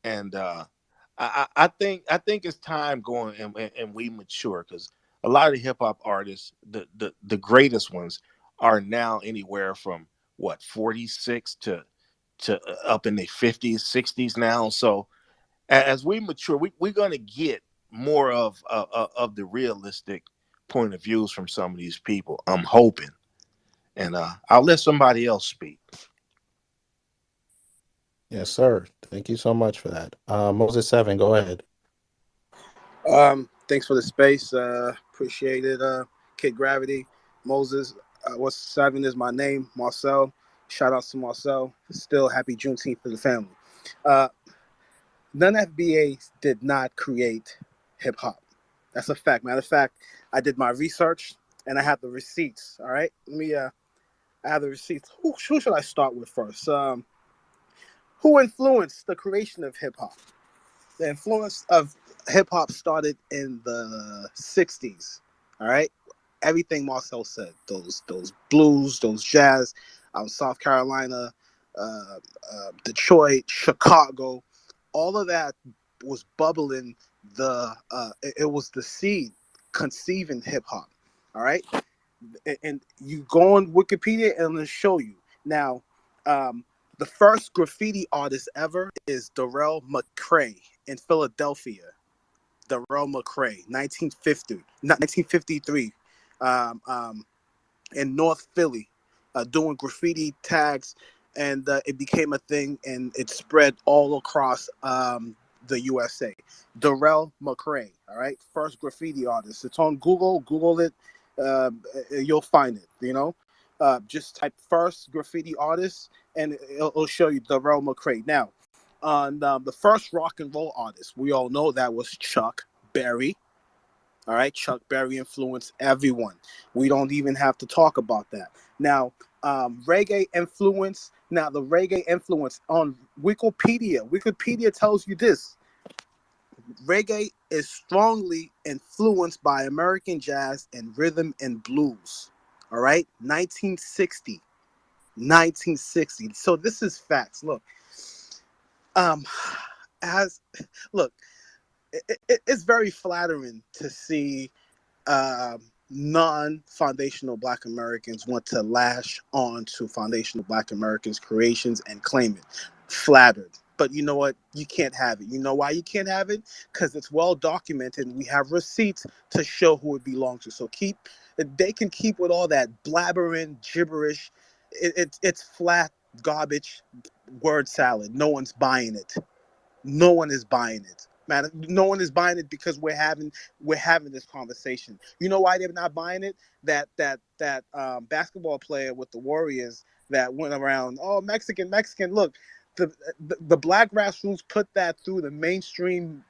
and I think it's time going and we mature, because a lot of the hip hop artists, the greatest ones, are now anywhere from what 46 to up in the 50s 60s now. So as we mature, we're going to get more of the realistic point of views from some of these people. I'm hoping, and I'll let somebody else speak. Yes, sir. Thank you so much for that. Moses Seven, go ahead. Thanks for the space. Appreciate it. Kid Gravity, Moses. What's seven is my name, Marcel. Shout outs to Marcel. Still happy Juneteenth for the family. Uh, None FBAs did not create hip hop. That's a fact. Matter of fact, I did my research and I have the receipts. All right, let me. I have the receipts. Who should I start with first? Who influenced the creation of hip hop? The influence of hip hop started in the '60s. All right, everything Marcel said, those blues, those jazz, South Carolina, Detroit, Chicago, all of that was bubbling. It was the seed conceiving hip hop. All right, and you go on Wikipedia and it'll show you now. Um, the first graffiti artist ever is Darrell McCray in Philadelphia. Darrell McCray, 1950, not 1953, um, um, in North Philly, doing graffiti tags, and it became a thing, and it spread all across the USA. Darrell McCray, all right, first graffiti artist. It's on Google. Google it. You'll find it. Just type first graffiti artist, and it'll show you Darrell McCray. Now, on the first rock and roll artist, we all know that was Chuck Berry. All right, Chuck Berry influenced everyone. We don't even have to talk about that. Now, reggae influence. Now, the reggae influence on Wikipedia. Wikipedia tells you this: reggae is strongly influenced by American jazz and rhythm and blues. All right, 1960, 1960. So this is facts. Look, um, as look, it's very flattering to see non-foundational Black Americans want to lash on to foundational Black Americans' creations and claim it. Flattered. But you know what? You can't have it. You know why you can't have it? Because it's well documented and we have receipts to show who it belongs to. So they can keep with all that blabbering, gibberish. It's flat garbage word salad. No one's buying it. No one is buying it, man. No one is buying it because we're having this conversation. You know why they're not buying it? That basketball player with the Warriors that went around, oh, Mexican, Mexican. Look, the black grassroots put that through the mainstream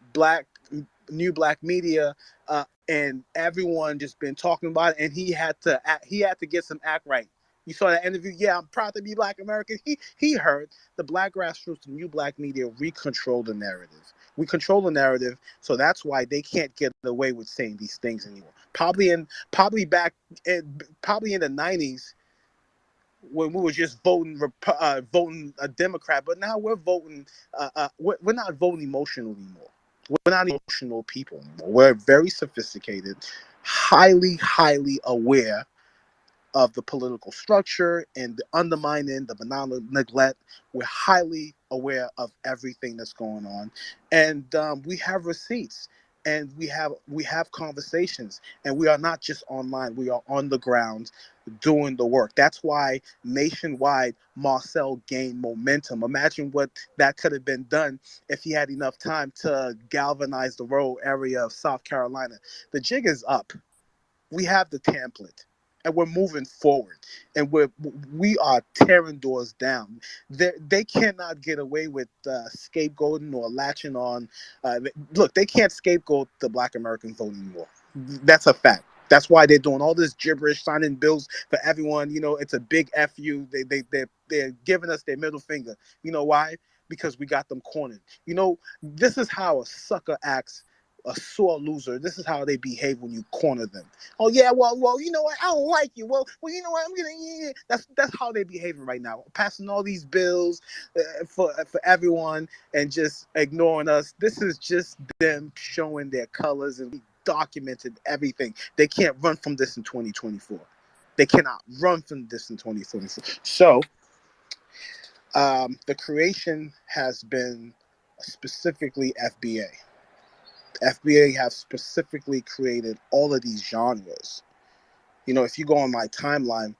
new black media, and everyone just been talking about it. And he had to get some act right. You saw that interview. Yeah, I'm proud to be Black American. He heard the black grassroots, the new black media, we control the narrative. We control the narrative, so that's why they can't get away with saying these things anymore. Probably in the '90s when we were just voting a Democrat, but now we're voting. We're not voting emotionally anymore. We're not emotional people anymore. We're very sophisticated, highly aware of the political structure and the undermining, the banana neglect. We're highly aware of everything that's going on, and we have receipts, and we have conversations, and we are not just online. We are on the ground doing the work. That's why nationwide Marcel gained momentum. Imagine what that could have been done if he had enough time to galvanize the rural area of South Carolina. The jig is up. We have the template, and we're moving forward, and we are tearing doors down. They cannot get away with scapegoating or latching on. Look, they can't scapegoat the Black American vote anymore. That's a fact. That's why they're doing all this gibberish, signing bills for everyone. It's a big fu. They're giving us their middle finger. You know why? Because we got them cornered. This is how a sucker acts, a sore loser. This is how they behave when you corner them. Oh yeah, well, you know what? I don't like you. Well, you know what? I'm gonna. Yeah. That's how they're behaving right now, passing all these bills for everyone and just ignoring us. This is just them showing their colors, and we documented everything. They can't run from this in 2024. They cannot run from this in 2024. So the creation has been specifically FBA. FBA have specifically created all of these genres. If you go on my timeline,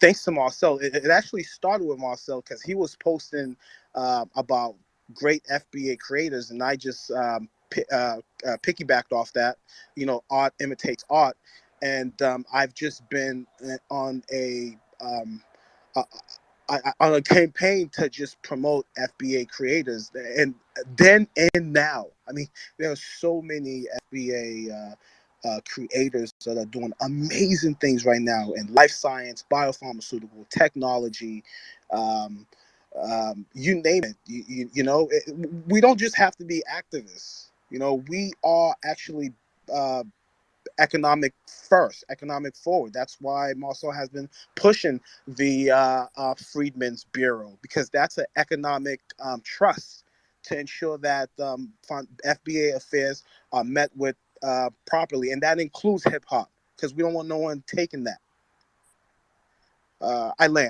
thanks to Marcel, it actually started with Marcel because he was posting about great FBA creators, and I just piggybacked off that. Art imitates art, and I've just been on a, on a campaign to just promote FBA creators, and then and now. I mean, there are so many FBA creators that are doing amazing things right now in life science, biopharmaceutical, technology, um, you name it. We don't just have to be activists. We are actually uh, economic first, economic forward. That's why Marcel has been pushing the Freedmen's Bureau, because that's an economic trust to ensure that FBA affairs are met with properly, and that includes hip hop, because we don't want no one taking that. I land.